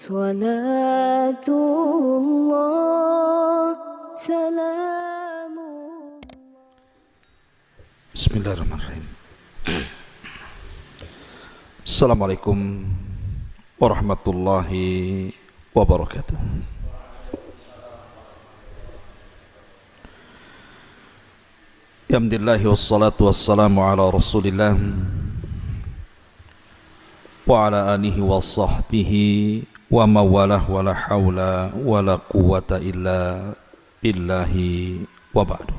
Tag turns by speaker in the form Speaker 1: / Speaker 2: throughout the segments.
Speaker 1: Salatullah salamullah.
Speaker 2: Bismillahirrahmanirrahim. Assalamualaikum warahmatullahi wabarakatuh. Alhamdulillahi wassalatu wassalamu ala rasulillah wa ala alihi wa sahbihi wa mawalah wa la hawla wa la quwata illa billahi wa ba'du.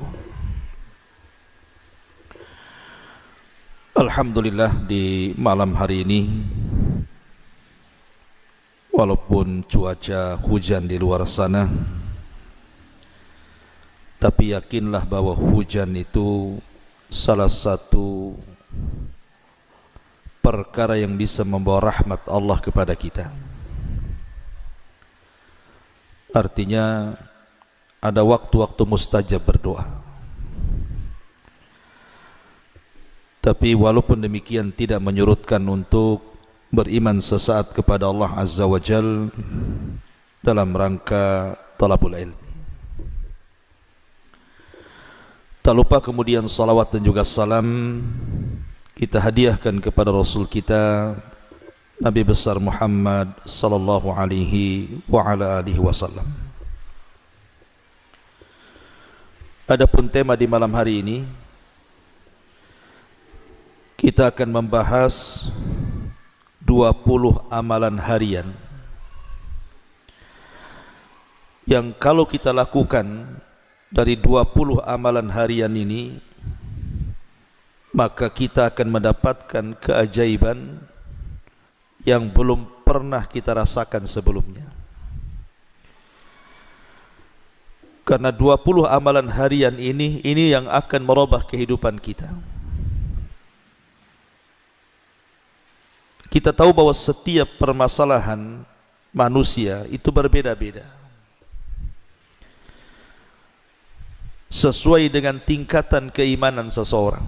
Speaker 2: Alhamdulillah, di malam hari ini walaupun cuaca hujan di luar sana, tapi yakinlah bahwa hujan itu salah satu perkara yang bisa membawa rahmat Allah kepada kita. Artinya ada waktu-waktu mustajab berdoa. Tapi walaupun demikian tidak menyurutkan untuk beriman sesaat kepada Allah Azza wa Jal dalam rangka talabul ilmi. Tak lupa kemudian salawat dan juga salam kita hadiahkan kepada Rasul kita Nabi besar Muhammad sallallahu alaihi wa ala alihi wasallam. Adapun tema di malam hari ini, kita akan membahas 20 amalan harian yang kalau kita lakukan dari 20 amalan harian ini, maka kita akan mendapatkan keajaiban yang belum pernah kita rasakan sebelumnya. Karena 20 amalan harian ini yang akan merubah kehidupan kita. Kita tahu bahwa setiap permasalahan manusia itu berbeda-beda, sesuai dengan tingkatan keimanan seseorang.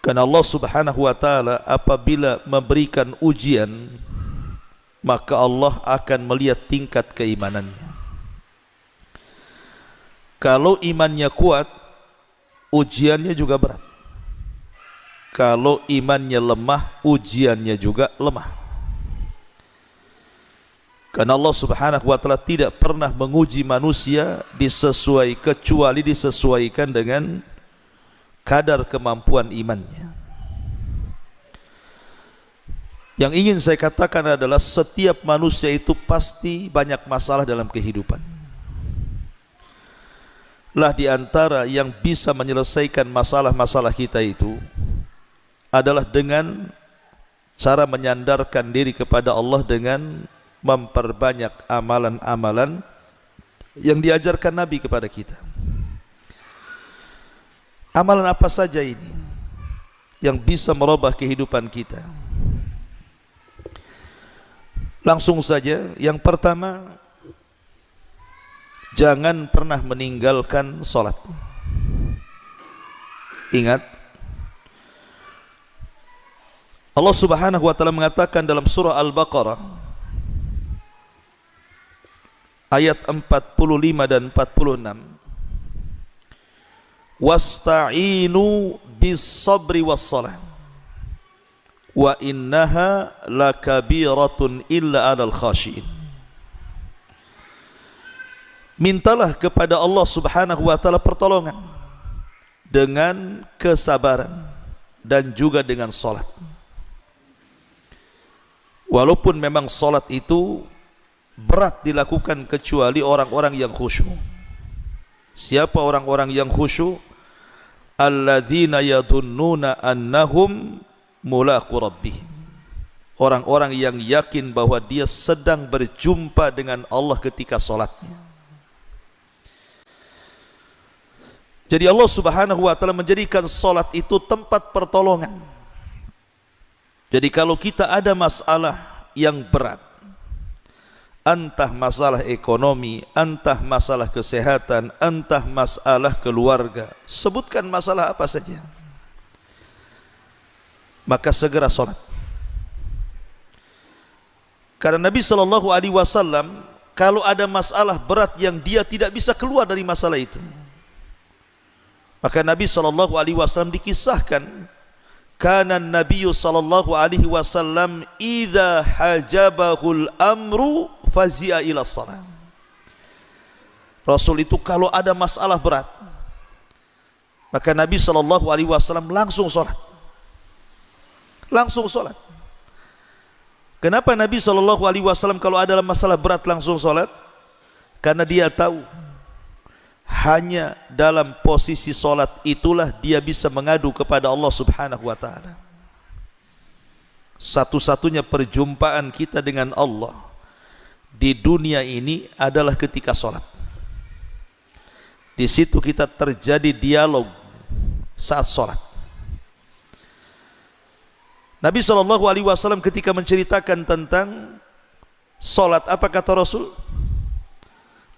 Speaker 2: Karena Allah Subhanahu wa ta'ala apabila memberikan ujian, maka Allah akan melihat tingkat keimanannya. Kalau imannya kuat, ujiannya juga berat. Kalau imannya lemah, ujiannya juga lemah. Karena Allah Subhanahu wa ta'ala tidak pernah menguji manusia kecuali disesuaikan dengan kadar kemampuan imannya. Yang ingin saya katakan adalah setiap manusia itu pasti banyak masalah dalam kehidupan. Lah di antara yang bisa menyelesaikan masalah-masalah kita itu adalah dengan cara menyandarkan diri kepada Allah dengan memperbanyak amalan-amalan yang diajarkan Nabi kepada kita. Amalan apa saja ini yang bisa merubah kehidupan kita? Langsung saja, yang pertama, jangan pernah meninggalkan sholat. Ingat, Allah Subhanahu wa ta'ala mengatakan dalam surah Al-Baqarah ayat 45 dan 46, wasta'inu bis sabri was salah wa innaha lakabiratun illa 'alal khashiin. Mintalah kepada Allah Subhanahu wa ta'ala pertolongan dengan kesabaran dan juga dengan salat. Walaupun memang salat itu berat dilakukan kecuali orang-orang yang khusyuk. Siapa orang-orang yang khusyuk? Alladzina yadunnuna annahum mulaqu rabbihim. Orang-orang yang yakin bahwa dia sedang berjumpa dengan Allah ketika salatnya. Jadi Allah Subhanahu wa ta'ala menjadikan salat itu tempat pertolongan. Jadi kalau kita ada masalah yang berat, entah masalah ekonomi, entah masalah kesehatan, entah masalah keluarga, sebutkan masalah apa saja, maka segera sholat. Karena Nabi Shallallahu Alaihi Wasallam kalau ada masalah berat yang dia tidak bisa keluar dari masalah itu, maka Nabi Shallallahu Alaihi Wasallam dikisahkan, kana Nabi Shallallahu Alaihi Wasallam idza hajabahul amru fazi'a ila shalah. Rasul itu kalau ada masalah berat, maka Nabi Shallallahu Alaihi Wasallam langsung sholat, langsung sholat. Kenapa Nabi Shallallahu Alaihi Wasallam kalau ada masalah berat langsung sholat? Karena dia tahu hanya dalam posisi sholat itulah dia bisa mengadu kepada Allah Subhanahu Wa Taala. Satu-satunya perjumpaan kita dengan Allah di dunia ini adalah ketika sholat. Di situ kita terjadi dialog saat sholat. Nabi Shallallahu Alaihi Wasallam ketika menceritakan tentang solat, apa kata Rasul?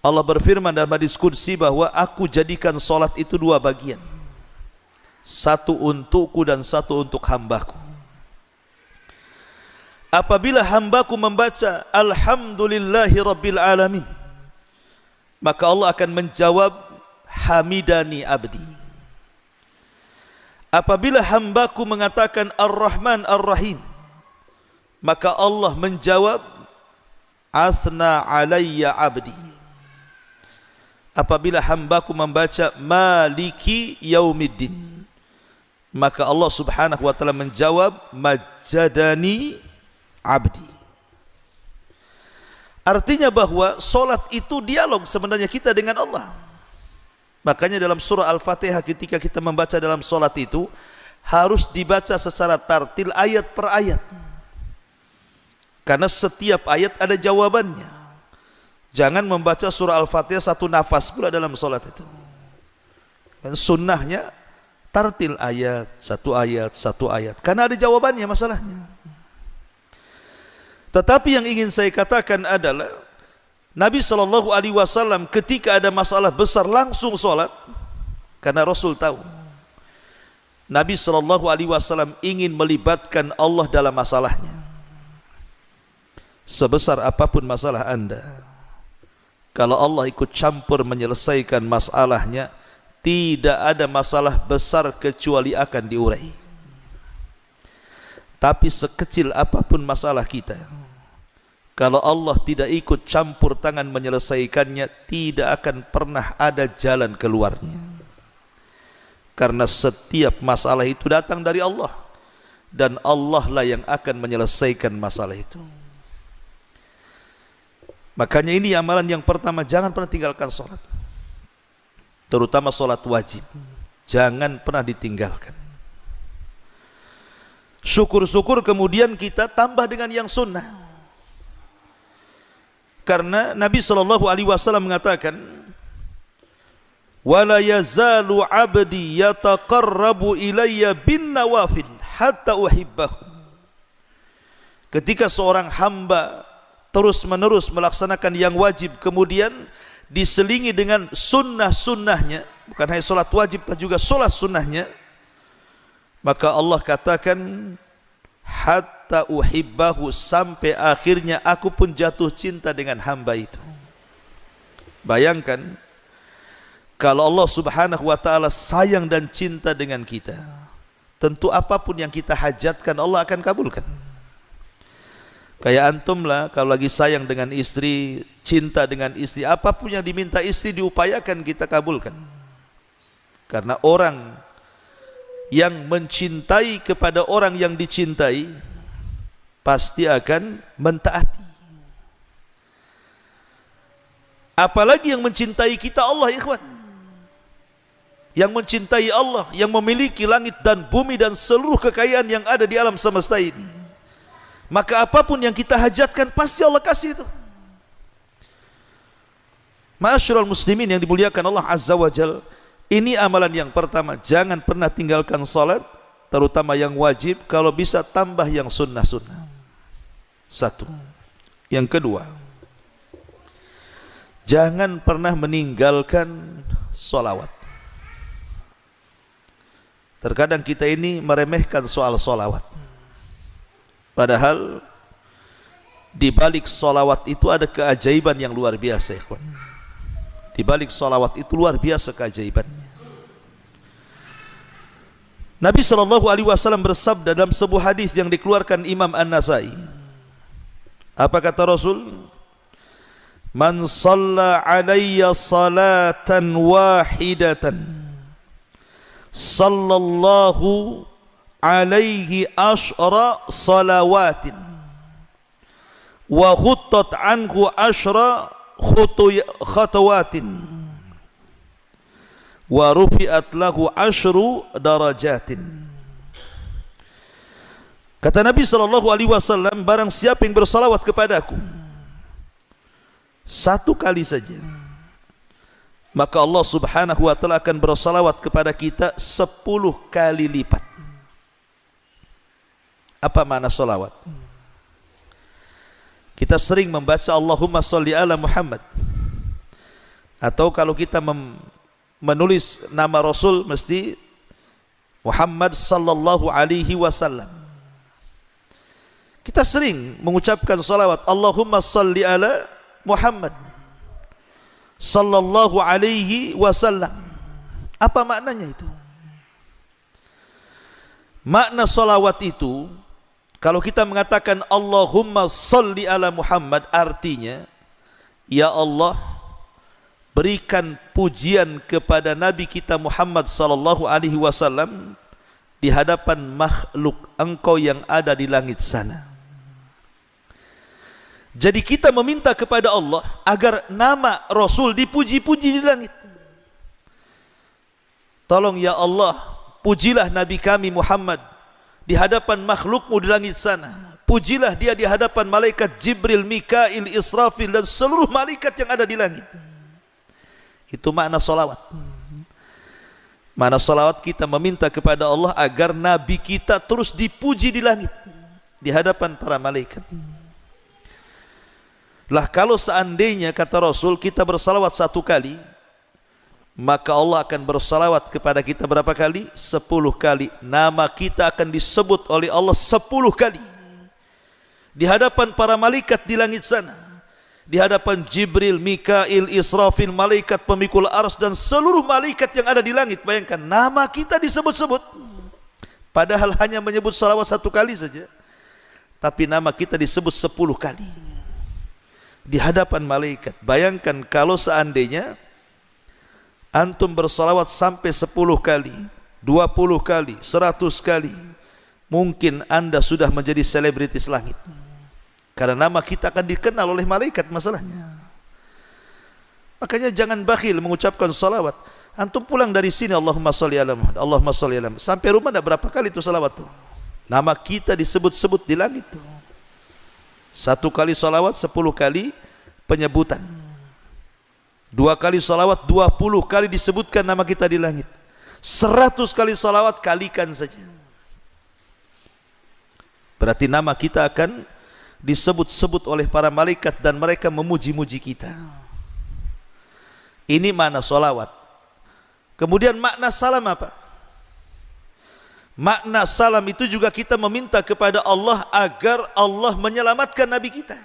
Speaker 2: Allah berfirman dalam hadis qudsi bahwa aku jadikan solat itu dua bagian, satu untukku dan satu untuk hambaku. Apabila hambaku membaca Alhamdulillahi Rabbil Alamin, maka Allah akan menjawab Hamidani Abdi. Apabila hambaku mengatakan Ar-Rahman Ar-Rahim, maka Allah menjawab Athna alayya abdi. Apabila hambaku membaca Maliki Yaumiddin, maka Allah Subhanahu Wa Taala menjawab Majjadani abdi. Artinya bahwa solat itu dialog sebenarnya kita dengan Allah. Makanya dalam surah Al-Fatihah ketika kita membaca dalam solat itu harus dibaca secara tartil ayat per ayat, karena setiap ayat ada jawabannya. Jangan membaca surah Al-Fatihah satu nafas pula dalam solat itu. Dan sunnahnya tartil ayat satu ayat, karena ada jawabannya masalahnya. Tetapi yang ingin saya katakan adalah Nabi Shallallahu Alaihi Wasallam ketika ada masalah besar langsung sholat, karena Rasul tahu Nabi Shallallahu Alaihi Wasallam ingin melibatkan Allah dalam masalahnya. Sebesar apapun masalah anda, kalau Allah ikut campur menyelesaikan masalahnya, tidak ada masalah besar kecuali akan diurai. Tapi sekecil apapun masalah kita, kalau Allah tidak ikut campur tangan menyelesaikannya, tidak akan pernah ada jalan keluarnya. Karena setiap masalah itu datang dari Allah, dan Allah lah yang akan menyelesaikan masalah itu. Makanya ini amalan yang pertama, jangan pernah tinggalkan sholat, terutama sholat wajib. Jangan pernah ditinggalkan. Syukur-syukur kemudian kita tambah dengan yang sunnah. Karena Nabi Shallallahu Alaihi Wasallam mengatakan, wala yazalu abdi yataqarrabu ilayya bin nawafil hatta uhibbahu. Ketika seorang hamba terus menerus melaksanakan yang wajib, kemudian diselingi dengan sunnah-sunnahnya, bukan hanya solat wajib tapi juga solat sunnahnya, maka Allah katakan hatta uhibbahu, sampai akhirnya aku pun jatuh cinta dengan hamba itu. Bayangkan kalau Allah Subhanahu Wa Taala sayang dan cinta dengan kita, tentu apapun yang kita hajatkan Allah akan kabulkan. Kayak antum lah, kalau lagi sayang dengan istri, cinta dengan istri, apapun yang diminta istri diupayakan kita kabulkan. Karena orang yang mencintai kepada orang yang dicintai pasti akan mentaati. Apalagi yang mencintai kita Allah, ikhwan. Yang mencintai Allah, yang memiliki langit dan bumi dan seluruh kekayaan yang ada di alam semesta ini, maka apapun yang kita hajatkan pasti Allah kasih itu. Ma'asyiral muslimin yang dimuliakan Allah Azza wa Jalla, ini amalan yang pertama, jangan pernah tinggalkan salat, terutama yang wajib, kalau bisa tambah yang sunnah-sunnah. Satu. Yang kedua, jangan pernah meninggalkan sholawat. Terkadang kita ini meremehkan soal sholawat, padahal di balik salawat itu ada keajaiban yang luar biasa, ikhwan. Di balik salawat itu luar biasa keajaibannya. Nabi SAW bersabda dalam sebuah hadis yang dikeluarkan Imam An-Nasai. Apa kata Rasul? Man shalla alayya salatan wahidatan sallallahu alaihi ashra salawatin wa khuttat anhu ashra khatawatin wa rufi'at lahu ashru darajatin. Kata Nabi SAW, barang siapa yang bersalawat kepadaku satu kali saja, maka Allah Subhanahu wa ta'ala akan bersalawat kepada kita 10 kali lipat. Apa makna salawat? Kita sering membaca Allahumma salli ala Muhammad, atau kalau kita menulis nama Rasul mesti Muhammad sallallahu alaihi wasallam. Kita sering mengucapkan salawat Allahumma salli ala Muhammad sallallahu alaihi wasallam. Apa maknanya itu? Makna salawat itu, kalau kita mengatakan Allahumma salli ala Muhammad, artinya ya Allah, berikan pujian kepada Nabi kita Muhammad sallallahu alaihi wasallam di hadapan makhluk Engkau yang ada di langit sana. Jadi kita meminta kepada Allah agar nama Rasul dipuji-puji di langit. Tolong ya Allah, pujilah Nabi kami Muhammad di hadapan makhlukmu di langit sana. Pujilah dia di hadapan malaikat Jibril, Mikail, Israfil dan seluruh malaikat yang ada di langit. Itu makna salawat. Makna salawat, kita meminta kepada Allah agar Nabi kita terus dipuji di langit di hadapan para malaikat. Lah kalau seandainya kata Rasul kita bersalawat 1 kali, maka Allah akan bersalawat kepada kita berapa kali? 10 kali. Nama kita akan disebut oleh Allah 10 kali di hadapan para malaikat di langit sana, di hadapan Jibril, Mikail, Israfil, malaikat pemikul arsy dan seluruh malaikat yang ada di langit. Bayangkan nama kita disebut-sebut, padahal hanya menyebut salawat 1 kali saja, tapi nama kita disebut 10 kali di hadapan malaikat. Bayangkan kalau seandainya antum bersalawat sampai 10 kali, 20 kali, 100 kali, mungkin anda sudah menjadi selebritis langit, karena nama kita akan dikenal oleh malaikat masalahnya. Makanya jangan bakhil mengucapkan salawat. Antum pulang dari sini Allahumma salli ala Muhammad, Allahumma salli ala Muhammad, sampai rumah ada berapa kali itu salawat tuh? Nama kita disebut-sebut di langit tuh. 1 kali salawat 10 kali penyebutan. 2 kali salawat 20 kali disebutkan nama kita di langit. 100 kali salawat kalikan saja, berarti nama kita akan disebut-sebut oleh para malaikat dan mereka memuji-muji kita. Ini makna salawat. Kemudian makna salam apa? Makna salam itu juga kita meminta kepada Allah agar Allah menyelamatkan Nabi kita.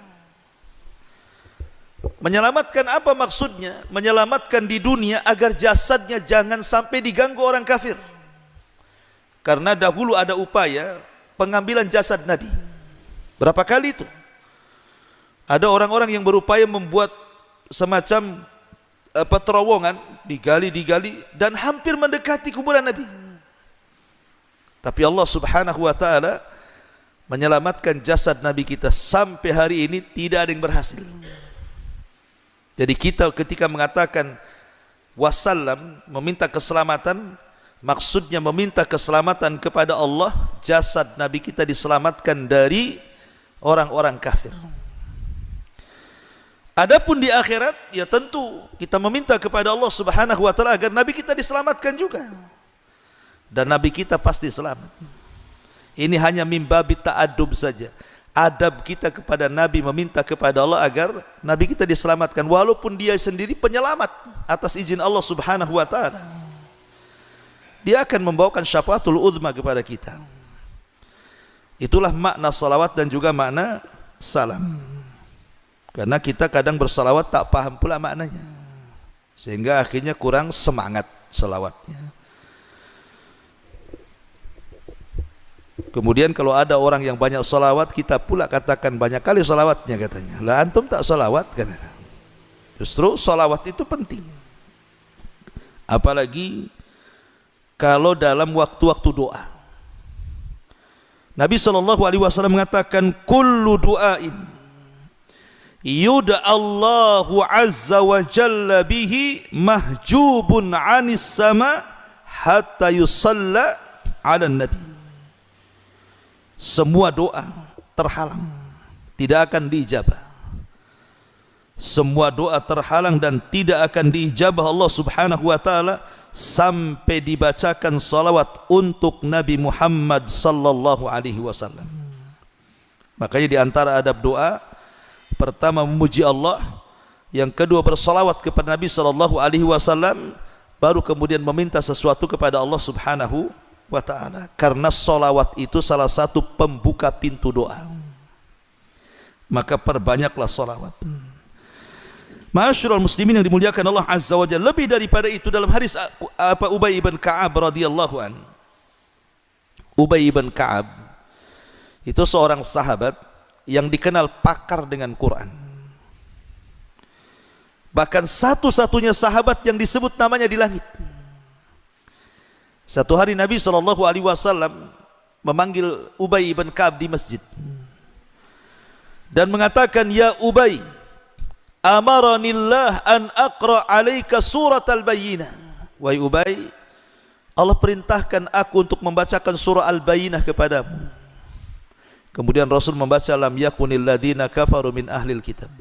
Speaker 2: Menyelamatkan apa maksudnya? Menyelamatkan di dunia agar jasadnya jangan sampai diganggu orang kafir. Karena dahulu ada upaya pengambilan jasad Nabi. Berapa kali itu? Ada orang-orang yang berupaya membuat semacam terowongan, digali dan hampir mendekati kuburan Nabi. Tapi Allah Subhanahu wa ta'ala menyelamatkan jasad Nabi kita. Sampai hari ini tidak ada yang berhasil. Jadi kita ketika mengatakan wassalam, meminta keselamatan, maksudnya meminta keselamatan kepada Allah. Jasad Nabi kita diselamatkan dari orang-orang kafir. Adapun di akhirat, ya tentu kita meminta kepada Allah Subhanahu wa ta'ala agar Nabi kita diselamatkan juga. Dan Nabi kita pasti selamat. Ini hanya mimbabi ta'adub saja. Adab kita kepada Nabi, meminta kepada Allah agar Nabi kita diselamatkan, walaupun dia sendiri penyelamat atas izin Allah Subhanahu wa ta'ala. Dia akan membawakan syafaatul uzma kepada kita. Itulah makna salawat dan juga makna salam. Karena kita kadang bersalawat tak paham pula maknanya, sehingga akhirnya kurang semangat salawatnya. Kemudian kalau ada orang yang banyak salawat, kita pula katakan banyak kali salawatnya katanya. Lah antum tak salawat kan? Justru salawat itu penting. Apalagi kalau dalam waktu-waktu doa. Nabi SAW mengatakan, kullu du'ain yud'allahu azza wa jalla bihi mahjubun 'anis sama hatta yusalla 'ala nabi. Semua doa terhalang, tidak akan diijabah. Semua doa terhalang dan tidak akan diijabah Allah Subhanahu wa taala sampai dibacakan salawat untuk Nabi Muhammad sallallahu alaihi wasallam. Makanya di antara adab doa, pertama memuji Allah, yang kedua bersalawat kepada Nabi sallallahu alaihi wasallam, baru kemudian meminta sesuatu kepada Allah Subhanahu wa ta'ala. Karena salawat itu salah satu pembuka pintu doa. Maka perbanyaklah salawat. Ma'asyiral muslimin yang dimuliakan Allah Azza wa Jalla. Lebih daripada itu, dalam hadis Ubay ibn Ka'ab radhiyallahu an. Ubay ibn Ka'ab itu seorang sahabat yang dikenal pakar dengan Quran. Bahkan satu-satunya sahabat yang disebut namanya di langit. Satu hari Nabi SAW memanggil Ubay ibn Ka'ab di masjid dan mengatakan, ya Ubay, amaranillah an aqra alaika surat al-bayyinah. Wahai Ubay, Allah perintahkan aku untuk membacakan surah al-bayyinah kepadamu. Kemudian Rasul membaca, lam yakunil ladina kafaru min ahlil kitab.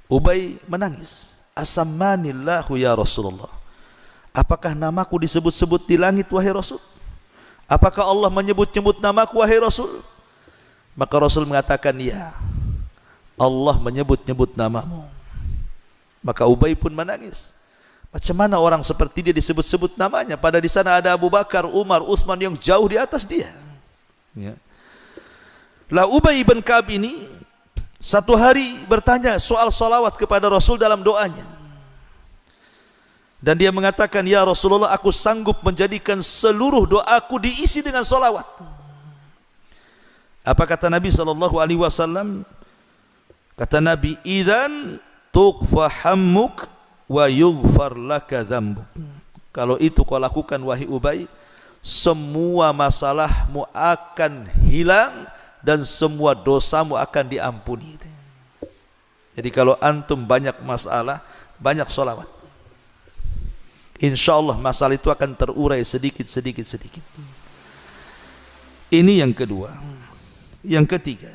Speaker 2: Ubay menangis, asammanillahu ya Rasulullah, apakah namaku disebut-sebut di langit wahai Rasul? Apakah Allah menyebut-nyebut namaku wahai Rasul? Maka Rasul mengatakan, ya, Allah menyebut-nyebut namamu. Maka Ubay pun menangis. Macam mana orang seperti dia disebut-sebut namanya, pada di sana ada Abu Bakar, Umar, Utsman yang jauh di atas dia. Ya. Lah Ubay ibn Ka'ab ini satu hari bertanya soal salawat kepada Rasul dalam doanya. Dan dia mengatakan, ya Rasulullah, aku sanggup menjadikan seluruh doaku diisi dengan salawat. Apa kata Nabi SAW? Kata Nabi, idzan tuqfa hammuk wa yughfar laka dzambuk. Kalau itu kau lakukan wahai Ubay, semua masalahmu akan hilang dan semua dosamu akan diampuni. Jadi kalau antum banyak masalah, banyak salawat, insyaallah masalah itu akan terurai sedikit. Ini yang kedua. Yang ketiga,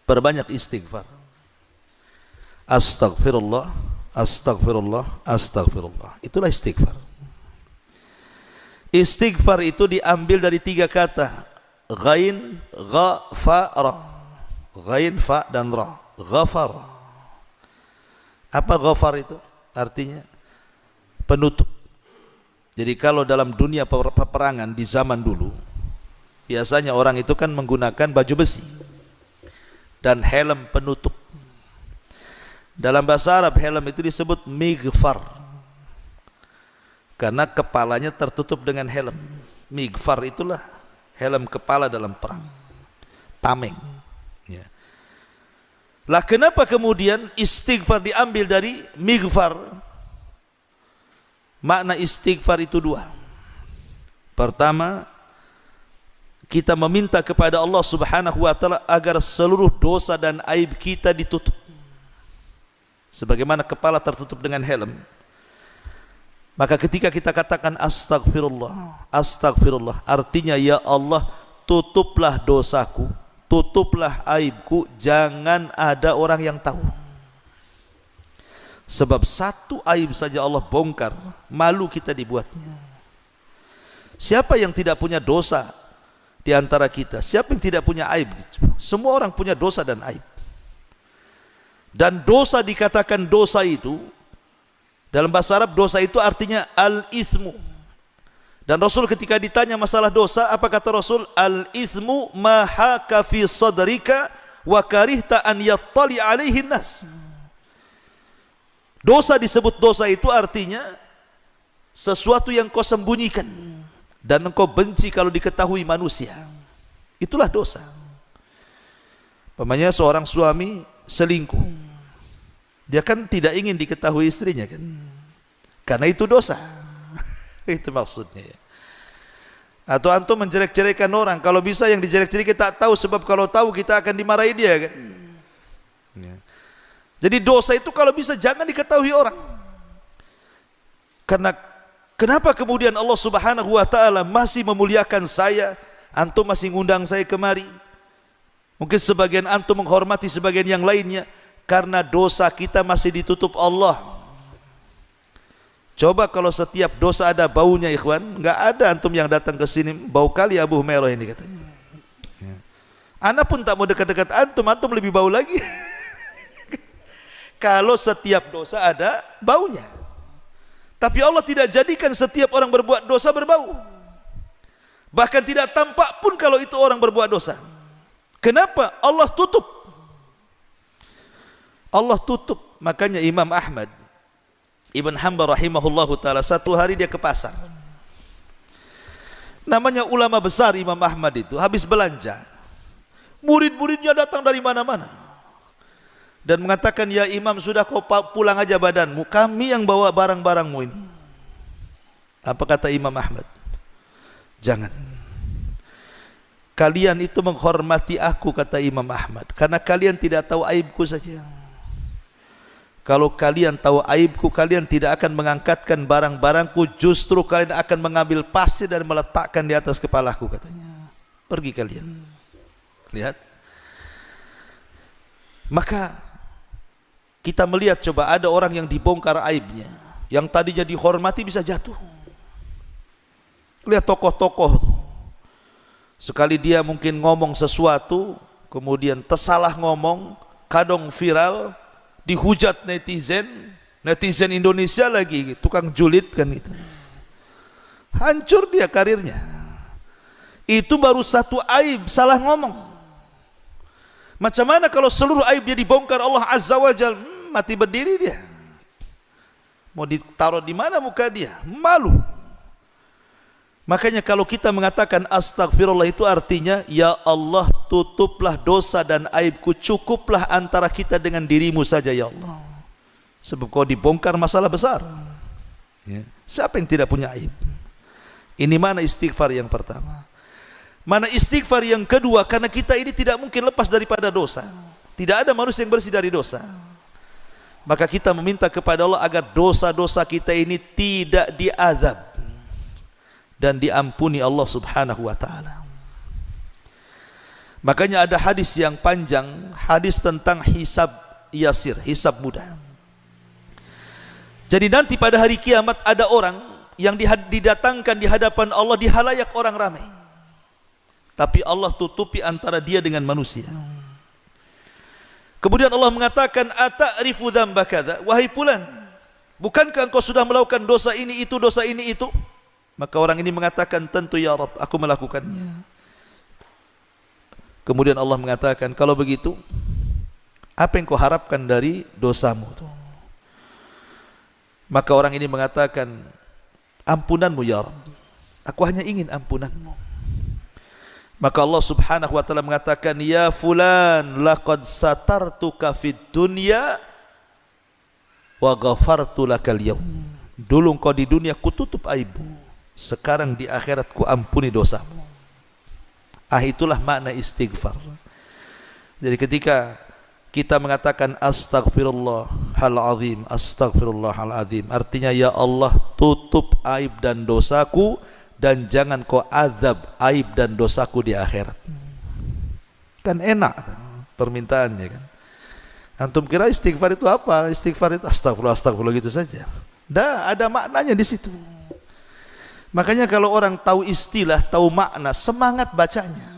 Speaker 2: perbanyak istighfar. Astaghfirullah, astaghfirullah, astaghfirullah. Itulah istighfar. Istighfar itu diambil dari tiga kata, ghain, gha, fa, ra. Ghain, fa, dan ra. Ghafar. Apa ghafar itu? Artinya penutup. Jadi kalau dalam dunia peperangan di zaman dulu, biasanya orang itu kan menggunakan baju besi dan helm penutup. Dalam bahasa Arab helm itu disebut mighfar, karena kepalanya tertutup dengan helm. Mighfar itulah helm kepala dalam perang, tameng. Ya. Lah kenapa kemudian istighfar diambil dari mighfar? Makna istighfar itu dua. Pertama, kita meminta kepada Allah Subhanahu wa taala agar seluruh dosa dan aib kita ditutup. Sebagaimana kepala tertutup dengan helm, maka ketika kita katakan astagfirullah, astagfirullah, artinya ya Allah, tutuplah dosaku, tutuplah aibku, jangan ada orang yang tahu. Sebab satu aib saja Allah bongkar, malu kita dibuatnya. Siapa yang tidak punya dosa di antara kita? Siapa yang tidak punya aib? Semua orang punya dosa dan aib. Dan dosa dikatakan dosa itu, dalam bahasa Arab dosa itu artinya al-ithmu. Dan Rasul ketika ditanya masalah dosa, apa kata Rasul? Al-ithmu ma haka fi sadrika wa karihta an yattali alaihi nas. Dosa disebut dosa itu artinya sesuatu yang kau sembunyikan dan engkau benci kalau diketahui manusia. Itulah dosa. Umpamanya seorang suami selingkuh, dia kan tidak ingin diketahui istrinya kan, karena itu dosa. Itu maksudnya. Atau antum menjelek-jelekan orang, kalau bisa yang dijelek-jelekan kita tahu, sebab kalau tahu kita akan dimarahi dia kan. Jadi dosa itu kalau bisa jangan diketahui orang. Karena kenapa kemudian Allah Subhanahu wa taala masih memuliakan saya, antum masih ngundang saya kemari? Mungkin sebagian antum menghormati sebagian yang lainnya karena dosa kita masih ditutup Allah. Coba kalau setiap dosa ada baunya ikhwan, enggak ada antum yang datang ke sini bau kali Abu Humairah ini katanya. Ana pun tak mau dekat-dekat antum, antum lebih bau lagi. Kalau setiap dosa ada baunya. Tapi Allah tidak jadikan setiap orang berbuat dosa berbau. Bahkan tidak tampak pun kalau itu orang berbuat dosa. Kenapa? Allah tutup. Allah tutup. Makanya Imam Ahmad Ibn Hanbal rahimahullahu ta'ala satu hari dia ke pasar. Namanya ulama besar Imam Ahmad itu, habis belanja. Murid-muridnya datang dari mana-mana dan mengatakan, ya Imam, sudah kau pulang aja badanmu, kami yang bawa barang-barangmu ini. Apa kata Imam Ahmad? Jangan. Kalian itu menghormati aku, kata Imam Ahmad, karena kalian tidak tahu aibku saja. Kalau kalian tahu aibku, kalian tidak akan mengangkatkan barang-barangku, justru kalian akan mengambil pasir dan meletakkan di atas kepalaku, katanya. Pergi kalian. Lihat. Maka kita melihat, coba ada orang yang dibongkar aibnya, yang tadinya dihormati bisa jatuh. Lihat tokoh-tokoh tuh. Sekali dia mungkin ngomong sesuatu, kemudian tersalah ngomong, kadang viral, dihujat netizen, netizen Indonesia lagi, tukang julid kan itu. Hancur dia karirnya. Itu baru satu aib, salah ngomong. Macam mana kalau seluruh aib dia dibongkar Allah Azza wa Jal, mati berdiri dia. Mau ditaruh di mana muka dia? Malu. Makanya kalau kita mengatakan astagfirullah itu artinya, ya Allah, tutuplah dosa dan aibku, cukuplah antara kita dengan dirimu saja ya Allah. Sebab kau dibongkar masalah besar. Ya. Siapa yang tidak punya aib? Ini mana istighfar yang pertama. Mana istighfar yang kedua, karena kita ini tidak mungkin lepas daripada dosa. Tidak ada manusia yang bersih dari dosa. Maka kita meminta kepada Allah agar dosa-dosa kita ini tidak diazab dan diampuni Allah Subhanahu wa ta'ala. Makanya ada hadis yang panjang, hadis tentang hisab yasir, hisab mudah. Jadi nanti pada hari kiamat ada orang yang didatangkan di hadapan Allah di halayak orang ramai, tapi Allah tutupi antara dia dengan manusia. Kemudian Allah mengatakan, ata'rifu dzamba kadza, wahai fulan, bukankah engkau sudah melakukan dosa ini itu, dosa ini itu? Maka orang ini mengatakan, tentu ya Rabb, aku melakukannya. Kemudian Allah mengatakan, kalau begitu, apa yang kau harapkan dari dosamu? Maka orang ini mengatakan, ampunanmu ya Rabb, aku hanya ingin ampunanmu. Maka Allah Subhanahu wa ta'ala mengatakan, ya fulan, laqad satartuka fid dunya wa ghafartu lakal yaum. Dulu engkau di dunia kututup aibmu, sekarang di akhirat ku ampuni dosamu. Itulah makna istighfar. Jadi ketika kita mengatakan astaghfirullahal azim, astaghfirullahal azim, artinya ya Allah, tutup aib dan dosaku, dan jangan kau azab aib dan dosaku di akhirat. Kan enak permintaannya kan. Antum kira istighfar itu apa? Istighfar itu astagfirullah, astagfirullah gitu saja. Dah ada maknanya di situ. Makanya kalau orang tahu istilah, tahu makna, semangat bacanya.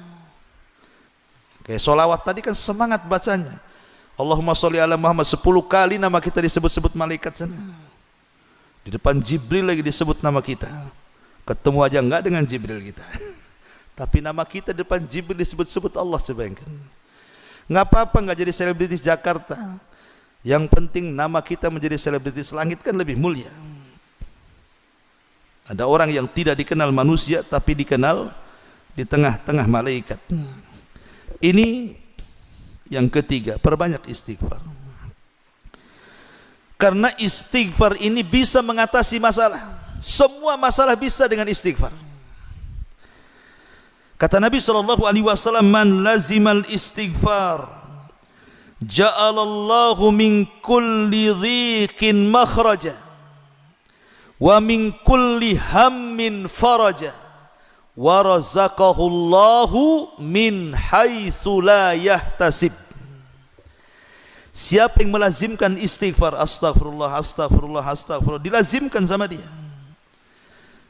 Speaker 2: Kayak solawat tadi kan semangat bacanya. Allahumma sholli ala Muhammad, 10 kali nama kita disebut-sebut malaikat sana. Di depan Jibril lagi disebut nama kita. Ketemu aja enggak dengan Jibril kita. Tapi nama kita di depan Jibril disebut-sebut Allah, bayangkan. Nggak apa-apa nggak jadi selebritis Jakarta. Yang penting nama kita menjadi selebritis langit kan lebih mulia. Ada orang yang tidak dikenal manusia tapi dikenal di tengah-tengah malaikat. Ini yang ketiga, perbanyak istighfar. Karena istighfar ini bisa mengatasi masalah. Semua masalah bisa dengan istighfar. Kata Nabi SAW, man lazimal istighfar ja'alallahu min kulli dhiqin makhraja wa min kulli hammin faraja wa razaqahullahu min haitsu la yahtasib. Siapa yang melazimkan istighfar, astagfirullah, astagfirullah, astagfirullah, dilazimkan sama dia,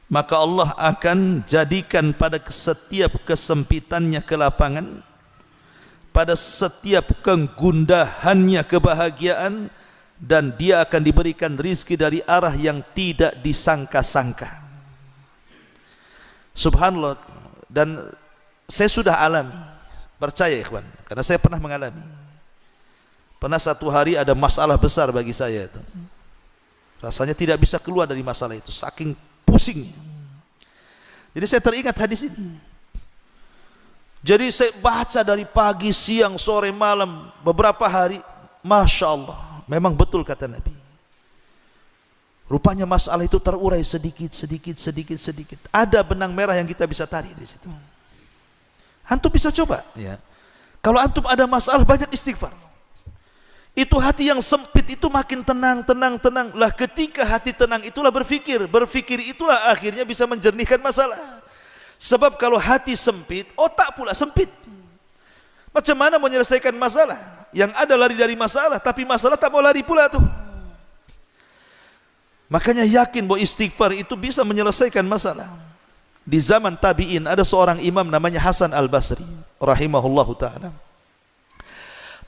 Speaker 2: maka Allah akan jadikan pada setiap kesempitannya kelapangan, pada setiap kegundahannya kebahagiaan, dan dia akan diberikan rizki dari arah yang tidak disangka-sangka. Subhanallah. Dan saya sudah alami, percaya ikhwan, karena saya pernah mengalami. Pernah satu hari ada masalah besar bagi saya itu. Rasanya tidak bisa keluar dari masalah itu, saking pusingnya. Jadi saya teringat hadis ini. Jadi saya baca dari pagi, siang, sore, malam, beberapa hari. Masya Allah, memang betul kata Nabi. Rupanya masalah itu terurai sedikit. Ada benang merah yang kita bisa tarik di situ. Antum bisa coba, ya. Kalau antum ada masalah, banyak istighfar. Itu hati yang sempit itu makin tenang. Lah ketika hati tenang itulah berfikir itulah akhirnya bisa menjernihkan masalah. Sebab kalau hati sempit, otak pula sempit. Macam mana menyelesaikan masalah? Yang ada lari dari masalah, tapi masalah tak mau lari pula tuh. Makanya yakin bahwa istighfar itu bisa menyelesaikan masalah. Di zaman tabi'in ada seorang imam namanya Hasan Al-Basri rahimahullahu ta'ala.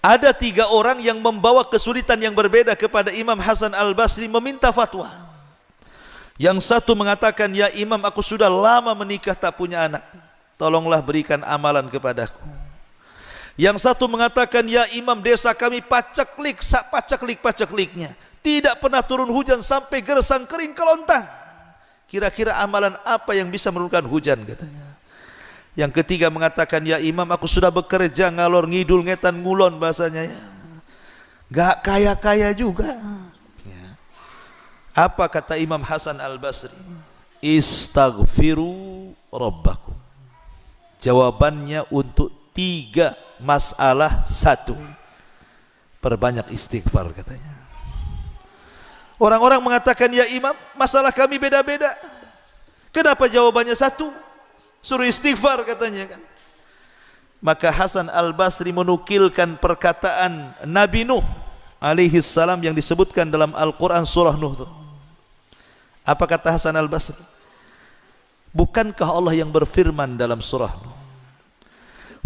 Speaker 2: Ada 3 orang yang membawa kesulitan yang berbeda kepada Imam Hasan Al-Basri meminta fatwa. Yang satu mengatakan, ya Imam, aku sudah lama menikah tak punya anak, tolonglah berikan amalan kepadaku. Yang satu mengatakan, ya Imam, desa kami pacekliknya, tidak pernah turun hujan sampai gersang kering kelontang. Kira-kira amalan apa yang bisa menurunkan hujan, katanya. Yang ketiga mengatakan, ya Imam, aku sudah bekerja ngalor ngidul ngetan ngulon bahasanya, ya. Gak kaya-kaya juga, ya. Apa kata Imam Hasan Al-Basri? Istaghfiru rabbakum. Jawabannya untuk 3 masalah 1, perbanyak istighfar, katanya. Orang-orang mengatakan, ya Imam, masalah kami beda-beda, kenapa jawabannya 1? Suruh istighfar, katanya kan. Maka Hasan Al-Basri menukilkan perkataan Nabi Nuh alaihi salam yang disebutkan dalam Al-Quran surah Nuh itu. Apa kata Hasan Al-Basri? Bukankah Allah yang berfirman dalam surah Nuh,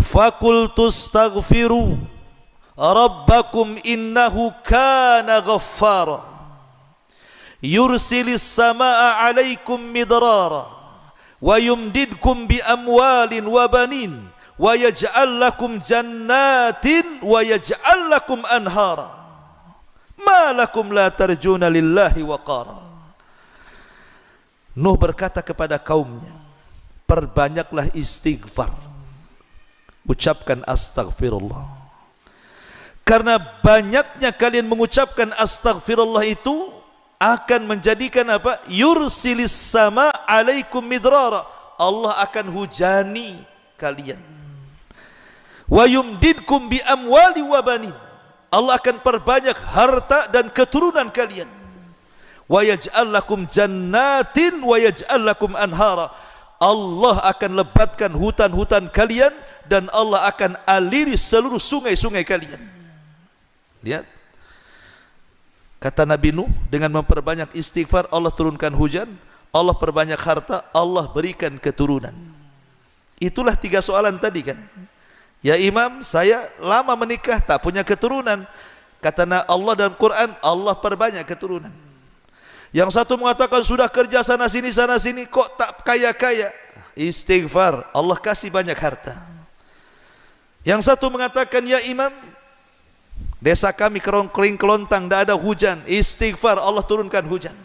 Speaker 2: Faqultu astaghfiru rabbakum innahu kana ghaffara yursilis samaa alaikum midrara wa yumdidkum bi amwalin wa banin wa yaj'al lakum jannatin wa yaj'al lakum anhara ma lakum la tarjuna lillahi waqara. Nuh berkata kepada kaumnya, perbanyaklah istighfar, ucapkan astagfirullah, karena banyaknya kalian mengucapkan astagfirullah itu akan menjadikan apa? Yursilis sama alaikum midrara, Allah akan hujani kalian. Wa yumdidkum bi amwali wa banin, Allah akan perbanyak harta dan keturunan kalian. Wa yaj'al lakum jannatin wa yaj'al lakum anhara, Allah akan lebatkan hutan-hutan kalian dan Allah akan aliri seluruh sungai-sungai kalian. Lihat, kata Nabi Nuh, dengan memperbanyak istighfar Allah turunkan hujan, Allah perbanyak harta, Allah berikan keturunan. Itulah 3 soalan tadi kan. Ya Imam, saya lama menikah tak punya keturunan. Kata Allah dalam Quran, Allah perbanyak keturunan. Yang satu mengatakan sudah kerja sana sini kok tak kaya-kaya. Istighfar, Allah kasih banyak harta. Yang satu mengatakan, ya imam, desa kami kering kelontang, tidak ada hujan. Istighfar, Allah turunkan hujan.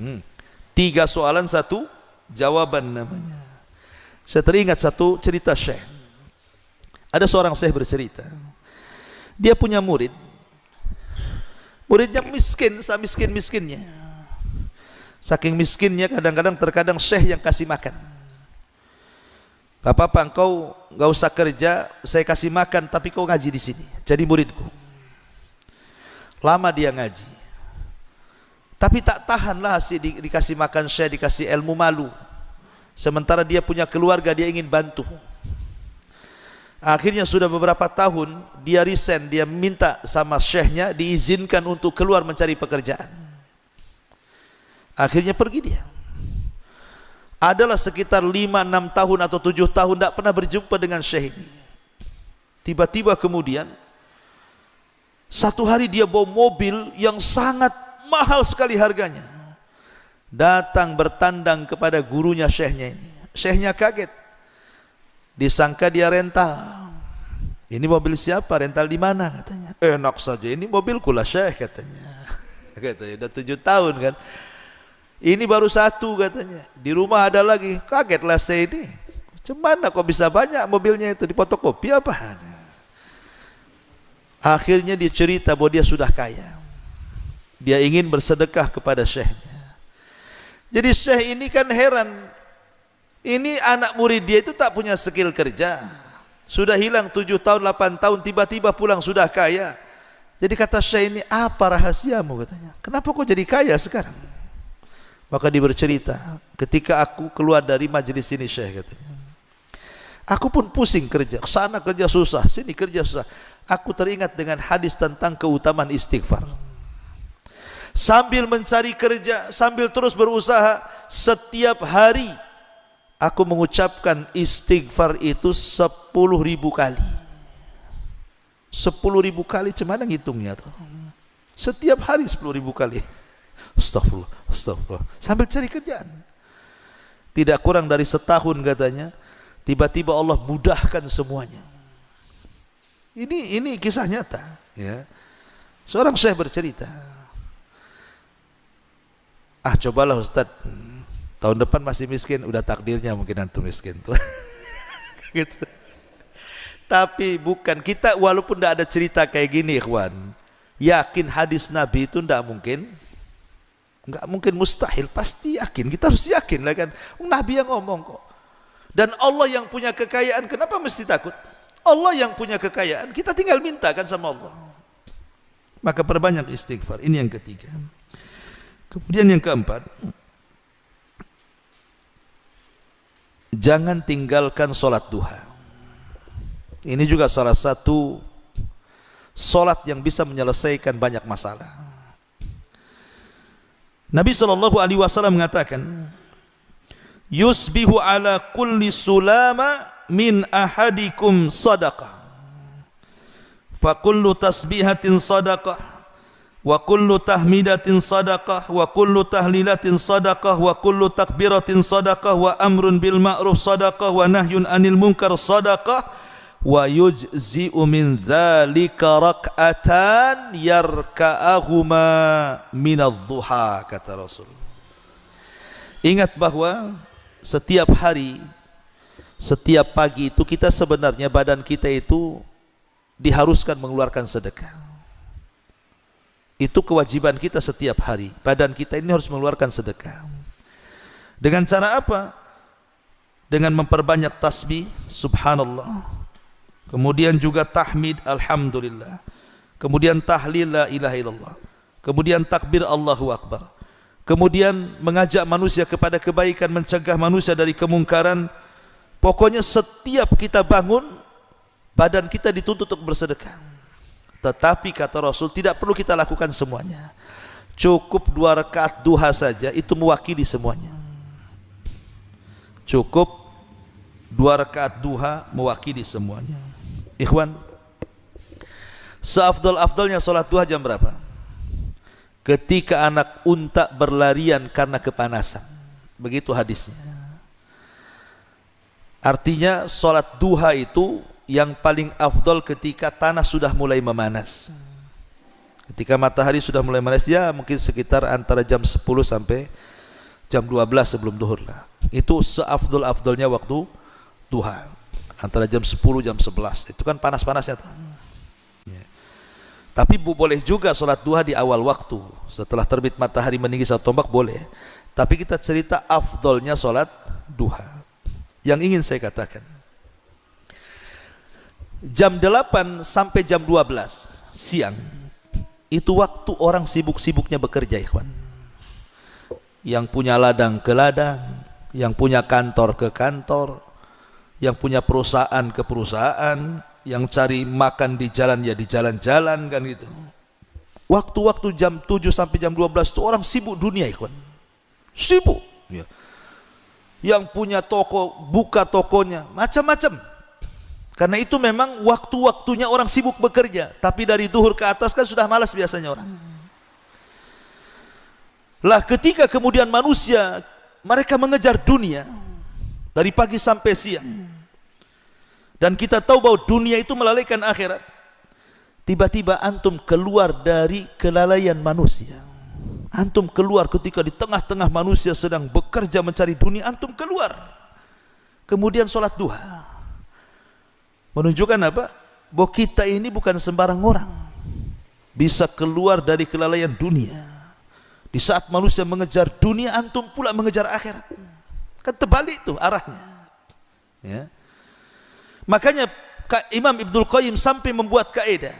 Speaker 2: 3 soalan 1 jawaban namanya. Saya teringat satu cerita syekh. Ada seorang syekh bercerita, dia punya murid. Muridnya miskin, miskin-miskinnya. Saking miskinnya kadang-kadang syekh yang kasih makan. Gak apa-apa, engkau gak usah kerja, saya kasih makan, tapi kau ngaji di sini, jadi muridku. Lama dia ngaji, tapi tak tahanlah dikasih makan syekh, dikasih ilmu, malu. Sementara dia punya keluarga, dia ingin bantu. Akhirnya sudah beberapa tahun dia resign, dia minta sama syekhnya diizinkan untuk keluar mencari pekerjaan. Akhirnya pergi dia. Adalah sekitar 5-6 tahun atau 7 tahun tidak pernah berjumpa dengan syekh ini. Tiba-tiba kemudian satu hari dia bawa mobil yang sangat mahal sekali harganya, datang bertandang kepada gurunya syekhnya ini. Syekhnya kaget, disangka dia rental. Ini mobil siapa? Rental di mana? Katanya. Enak saja, ini mobilku lah syekh, katanya. Katanya, udah 7 tahun kan. Ini baru 1 katanya. Di rumah ada lagi. Kagetlah saya ini. Cemana kok bisa banyak mobilnya itu, di fotokopi apa? Akhirnya dia cerita bahwa dia sudah kaya. Dia ingin bersedekah kepada syekhnya. Jadi syekh ini kan heran. Ini anak murid dia itu tak punya skill kerja. Sudah hilang 7 tahun, 8 tahun, tiba-tiba pulang sudah kaya. Jadi kata syekh ini, apa rahasiamu katanya? Kenapa kau jadi kaya sekarang? Maka dia bercerita, ketika aku keluar dari majelis ini syekh katanya, aku pun pusing kerja, sana kerja susah, sini kerja susah. Aku teringat dengan hadis tentang keutamaan istighfar. Sambil mencari kerja, sambil terus berusaha, setiap hari aku mengucapkan istighfar itu 10.000 kali. 10.000 kali, cemana ngitungnya tuh? Setiap hari 10.000 kali. Astagfirullah, astagfirullah. Sambil cari kerjaan. Tidak kurang dari setahun katanya, tiba-tiba Allah mudahkan semuanya. Ini kisah nyata, ya. Seorang syekh bercerita, cobalah Ustaz, tahun depan masih miskin, udah takdirnya mungkin antum miskin tuh. Gitu. Tapi bukan, kita walaupun tidak ada cerita kayak gini ikhwan, yakin hadis Nabi itu tidak mungkin. Enggak mungkin, mustahil, pasti yakin. Kita harus yakin lah kan, Nabi yang ngomong kok. Dan Allah yang punya kekayaan, kenapa mesti takut? Allah yang punya kekayaan, kita tinggal minta kan sama Allah. Maka perbanyak istighfar. Ini yang ketiga. Kemudian yang keempat, jangan tinggalkan sholat duha. Ini juga salah satu sholat yang bisa menyelesaikan banyak masalah. Nabi SAW mengatakan, yusbihu ala kulli sulama min ahadikum sadaqah, fa kullu tasbihatin sadaqah, wa kullu tahmidatin sadaqah, wa kullu tahlilatin sadaqah, wa kullu takbiratin sadaqah, wa amrun bil ma'ruf sadaqah, wa nahyun anil munkar sadaqah, wa yujzi'u min dzalika rak'atan yarka'ahuma minadh-dhuha, kata Rasul. Ingat bahwa setiap hari, setiap pagi itu kita sebenarnya badan kita itu diharuskan mengeluarkan sedekah. Itu kewajiban kita setiap hari. Badan kita ini harus mengeluarkan sedekah. Dengan cara apa? Dengan memperbanyak tasbih subhanallah, kemudian juga tahmid alhamdulillah, kemudian tahlil la ilaha illallah, kemudian takbir Allahu akbar, kemudian mengajak manusia kepada kebaikan, mencegah manusia dari kemungkaran. Pokoknya setiap kita bangun, badan kita dituntut untuk bersedekah. Tetapi kata Rasul, tidak perlu kita lakukan semuanya. Cukup 2 rakaat duha saja, itu mewakili semuanya. Cukup 2 rakaat duha mewakili semuanya. Ikhwan, seafdal-afdalnya salat duha jam berapa? Ketika anak unta berlarian karena kepanasan. Begitu hadisnya. Artinya salat duha itu yang paling afdol ketika tanah sudah mulai memanas. Ketika matahari sudah mulai memanas, ya mungkin sekitar antara jam 10 sampai jam 12 sebelum zuhur lah. Itu seafdol-afdolnya waktu duha. Antara jam 10 jam 11. Itu kan panas-panasnya tuh. Ya. Tapi boleh juga sholat duha di awal waktu. Setelah terbit matahari meninggi satu tombak boleh. Tapi kita cerita afdolnya sholat duha. Yang ingin saya katakan, jam 8 sampai jam 12 siang itu waktu orang sibuk-sibuknya bekerja, ikhwan. Yang punya ladang ke ladang, yang punya kantor ke kantor, yang punya perusahaan ke perusahaan, yang cari makan di jalan ya di jalan-jalan kan gitu. Waktu-waktu jam 7 sampai jam 12 itu orang sibuk dunia, ikhwan. Sibuk ya. Yang punya toko buka tokonya macam-macam. Karena itu memang waktu-waktunya orang sibuk bekerja. Tapi dari duhur ke atas kan sudah malas biasanya orang. Lah ketika kemudian manusia mereka mengejar dunia dari pagi sampai siang, dan kita tahu bahwa dunia itu melalaikan akhirat, tiba-tiba antum keluar dari kelalaian manusia. Antum keluar ketika di tengah-tengah manusia sedang bekerja mencari dunia, antum keluar kemudian sholat duha. Menunjukkan apa? Bahwa kita ini bukan sembarang orang, bisa keluar dari kelalaian dunia. Di saat manusia mengejar dunia, antum pula mengejar akhirat. Kan terbalik itu arahnya ya. Makanya Imam Ibnul Qayyim sampai membuat kaidah,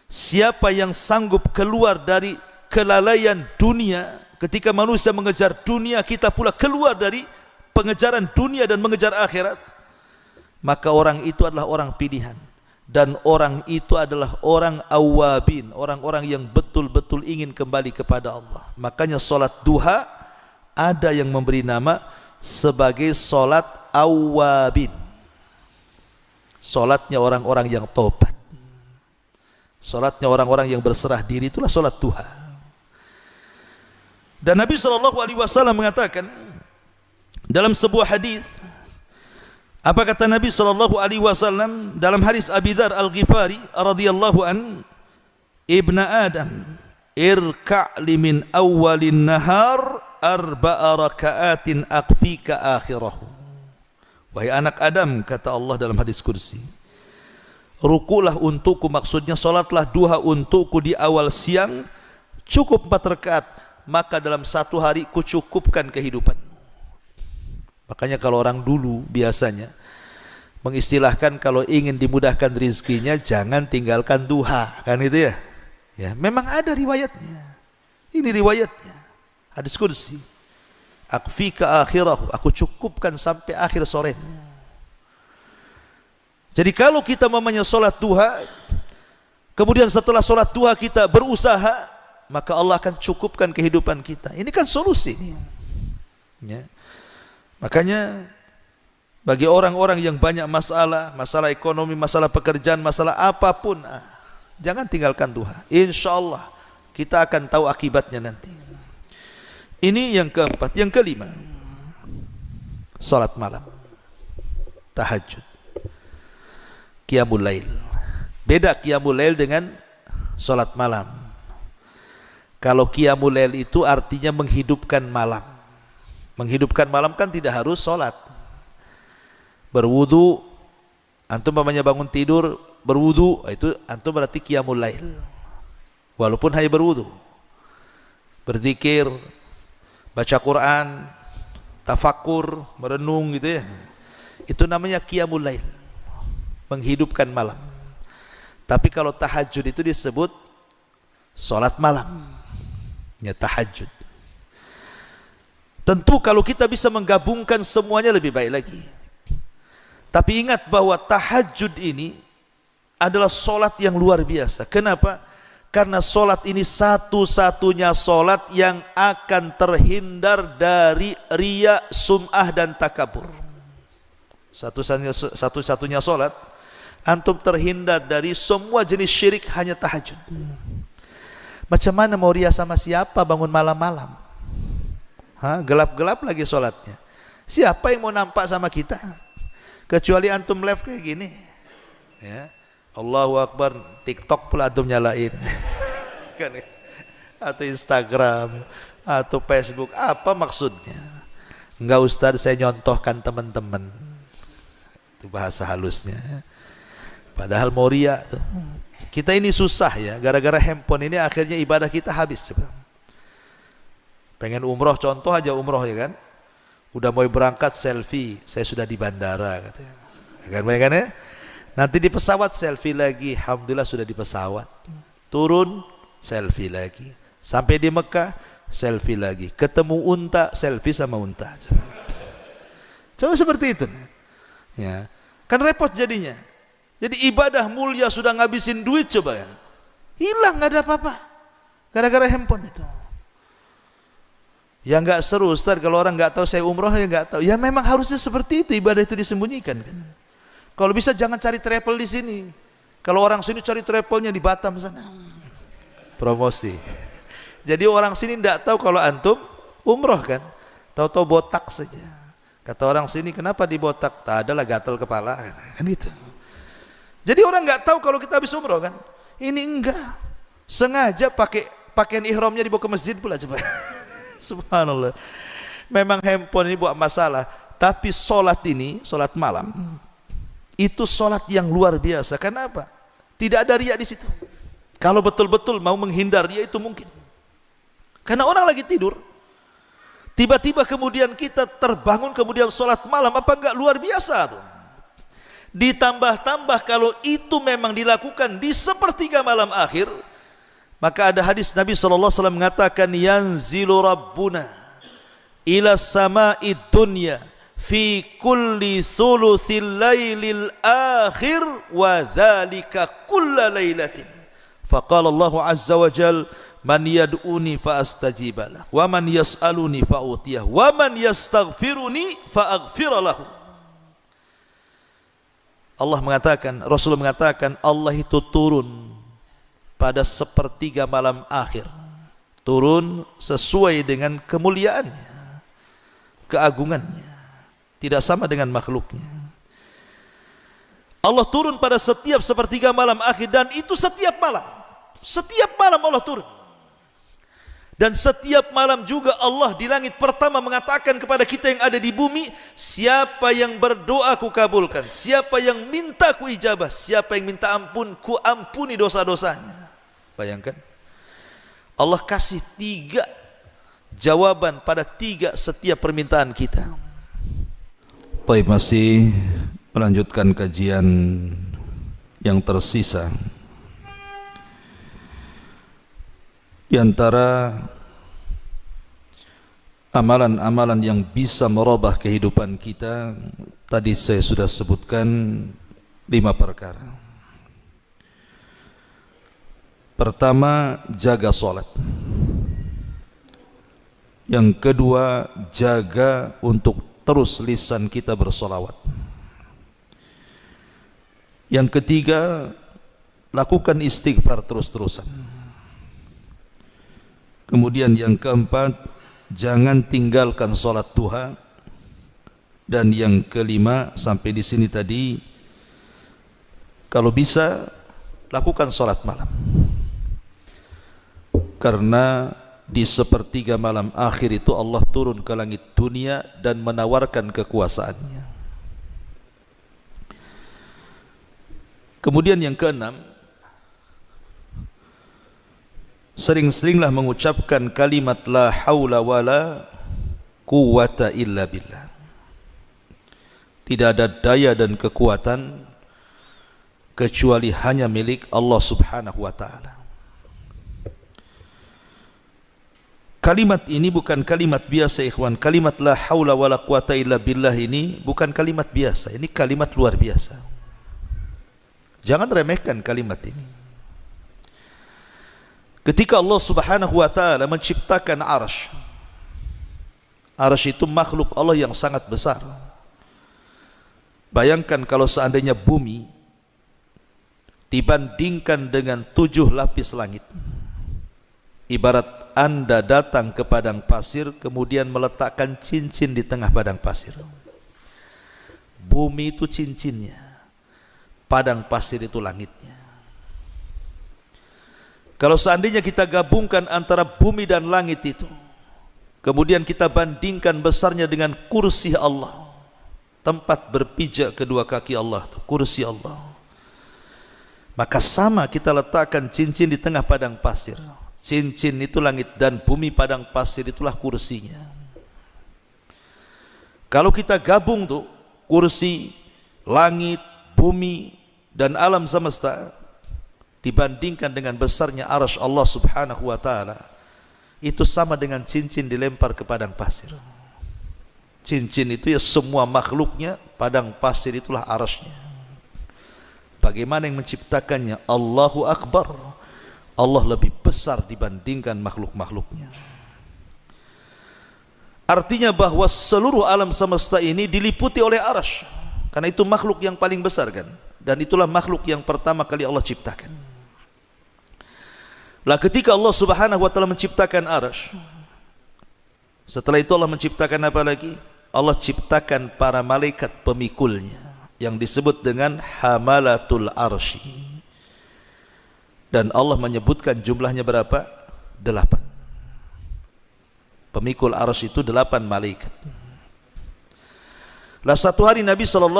Speaker 2: siapa yang sanggup keluar dari kelalaian dunia, ketika manusia mengejar dunia, kita pula keluar dari pengejaran dunia dan mengejar akhirat, maka orang itu adalah orang pilihan. Dan orang itu adalah orang awabin, orang-orang yang betul-betul ingin kembali kepada Allah. Makanya solat duha ada yang memberi nama sebagai solat awabin, solatnya orang-orang yang tobat, solatnya orang-orang yang berserah diri, itulah solat duha. Dan Nabi SAW mengatakan dalam sebuah hadis, apa kata Nabi SAW dalam hadis Abi Dzar Al-Ghifari radhiyallahu an, Ibnu Adam irka' li min awwalin nahar arba'a raka'atin aqfika akhirahu. Wahai anak Adam, kata Allah dalam hadis kursi, rukulah untukku, maksudnya salatlah duha untukku di awal siang, cukup 4 rakaat, maka dalam satu hari kucukupkan kehidupan. Makanya kalau orang dulu biasanya mengistilahkan kalau ingin dimudahkan rizkinya jangan tinggalkan duha, kan itu ya. Ya, memang ada riwayatnya. Ini riwayatnya. Hadis kursi. Aqfika akhirahu, aku cukupkan sampai akhir sore. Jadi kalau kita memangnya salat duha, kemudian setelah salat duha kita berusaha, maka Allah akan cukupkan kehidupan kita. Ini kan solusi ini. Ya. Makanya bagi orang-orang yang banyak masalah, masalah ekonomi, masalah pekerjaan, masalah apapun, jangan tinggalkan duha. Insyaallah kita akan tahu akibatnya nanti. Ini yang keempat. Yang kelima, salat malam, tahajud, qiyamul lail. Beda qiyamul lail dengan salat malam. Kalau qiyamul lail itu artinya menghidupkan malam. Menghidupkan malam kan tidak harus sholat. Berwudu, antum namanya bangun tidur berwudu, itu antum berarti qiyamul lail. Walaupun hanya berwudu, berzikir, baca Quran, tafakur, merenung gitu ya, itu namanya qiyamul lail, menghidupkan malam. Tapi kalau tahajud itu disebut sholat malam, ya tahajud. Tentu kalau kita bisa menggabungkan semuanya lebih baik lagi. Tapi ingat bahwa tahajud ini adalah solat yang luar biasa. Kenapa? Karena solat ini satu-satunya solat yang akan terhindar dari riya, sum'ah dan takabur. Satu-satunya solat antum terhindar dari semua jenis syirik, hanya tahajud. Macam mana mau riya sama siapa bangun malam-malam? Gelap-gelap lagi sholatnya. Siapa yang mau nampak sama kita? Kecuali antum live kayak gini, ya, Allahu Akbar, TikTok pula antum nyalain, kan? Atau Instagram, atau Facebook, apa maksudnya? Enggak Ustaz, saya nyontohkan teman-teman, itu bahasa halusnya. Padahal mau riya tuh. Kita ini susah ya, gara-gara handphone ini akhirnya ibadah kita habis. Coba. Pengen umroh, contoh aja umroh ya kan? Udah mau berangkat selfie, saya sudah di bandara katanya. Kan ya? Nanti di pesawat selfie lagi, alhamdulillah sudah di pesawat. Turun selfie lagi. Sampai di Mekah selfie lagi. Ketemu unta, selfie sama unta. Coba seperti itu. Ya. Kan repot jadinya. Jadi ibadah mulia sudah ngabisin duit coba ya. Hilang, nggak ada apa-apa. Gara-gara handphone itu. Ya nggak seru Ustaz, kalau orang nggak tahu saya umroh ya nggak tahu. Ya memang harusnya seperti itu, ibadah itu disembunyikan kan. Kalau bisa jangan cari travel di sini. Kalau orang sini cari travelnya di Batam sana. Promosi. Jadi orang sini nggak tahu kalau antum umroh kan. Tahu-tahu botak saja. Kata orang sini, kenapa dibotak? Tak adalah gatal kepala kan gitu. Jadi orang nggak tahu kalau kita habis umroh kan. Ini enggak. Sengaja pakai pakaian ihramnya dibawa ke masjid pula coba. Subhanallah. Memang handphone ini buat masalah, tapi solat ini, solat malam, itu solat yang luar biasa. Kenapa? Tidak ada riya di situ. Kalau betul-betul mau menghindar riya itu mungkin. Karena orang lagi tidur, tiba-tiba kemudian kita terbangun kemudian solat malam, apa enggak luar biasa tuh? Ditambah-tambah kalau itu memang dilakukan di sepertiga malam akhir. Maka ada hadis Nabi SAW mengatakan, yanzilu rabbuna ila sama'id dunya fi kulli thuluthil laylil akhir wa dhalika kulla laylatin. Faqala Allah azza wa jal, man yad'uni fa astajibalah, wa man yas'aluni fa utiyah, wa man yastaghfiruni fa aghfira lahu. Allah mengatakan, Rasul mengatakan, Allah itu turun pada sepertiga malam akhir, turun sesuai dengan kemuliaannya, keagungannya, tidak sama dengan makhluknya. Allah turun pada setiap sepertiga malam akhir, dan itu setiap malam Allah turun. Dan setiap malam juga Allah di langit pertama mengatakan kepada kita yang ada di bumi, siapa yang berdoa ku kabulkan, siapa yang minta ku ijabah, siapa yang minta ampun ku ampuni dosa-dosanya. Bayangkan, Allah kasih 3 jawaban pada 3 setiap permintaan kita. Baik, masih melanjutkan kajian yang tersisa. Di antara amalan-amalan yang bisa merubah kehidupan kita, tadi saya sudah sebutkan 5 perkara. Pertama, jaga sholat. Yang kedua, jaga untuk terus lisan kita bersolawat. Yang ketiga, lakukan istighfar terus-terusan. Kemudian yang keempat, jangan tinggalkan sholat duha. Dan yang kelima, sampai di sini tadi, kalau bisa lakukan sholat malam. Karena di sepertiga malam akhir itu Allah turun ke langit dunia dan menawarkan kekuasaannya. Kemudian yang keenam, sering-seringlah mengucapkan kalimat la haula wala quwwata illa billah. Tidak ada daya dan kekuatan kecuali hanya milik Allah Subhanahu wa ta'ala. Kalimat ini bukan kalimat biasa, ikhwan. Kalimat la haula wala quwata illa billah ini bukan kalimat biasa, ini kalimat luar biasa. Jangan remehkan kalimat ini. Ketika Allah Subhanahu wa ta'ala menciptakan arsy, arsy itu makhluk Allah yang sangat besar. Bayangkan kalau seandainya bumi dibandingkan dengan 7 lapis langit. Ibarat Anda datang ke padang pasir, kemudian meletakkan cincin di tengah padang pasir. Bumi itu cincinnya, padang pasir itu langitnya. Kalau seandainya kita gabungkan antara bumi dan langit itu, kemudian kita bandingkan besarnya dengan kursi Allah, tempat berpijak kedua kaki Allah, kursi Allah, maka sama kita letakkan cincin di tengah padang pasir. Cincin itu langit dan bumi, padang pasir itulah kursinya. Kalau kita gabung tuh kursi, langit, bumi dan alam semesta dibandingkan dengan besarnya arsy Allah Subhanahu wa taala, itu sama dengan cincin dilempar ke padang pasir. Cincin itu ya semua makhluknya, padang pasir itulah arsy-Nya. Bagaimana yang menciptakannya? Allahu Akbar. Allah lebih besar dibandingkan makhluk-makhluknya. Artinya bahwa seluruh alam semesta ini diliputi oleh arsy, karena itu makhluk yang paling besar kan, dan itulah makhluk yang pertama kali Allah ciptakan. Lah ketika Allah Subhanahu wa taala menciptakan arsy, setelah itu Allah menciptakan apa lagi? Allah ciptakan para malaikat pemikulnya yang disebut dengan hamalatul arsy. Dan Allah menyebutkan jumlahnya berapa? 8. Pemikul arsy itu 8 malaikat. Lah satu hari Nabi SAW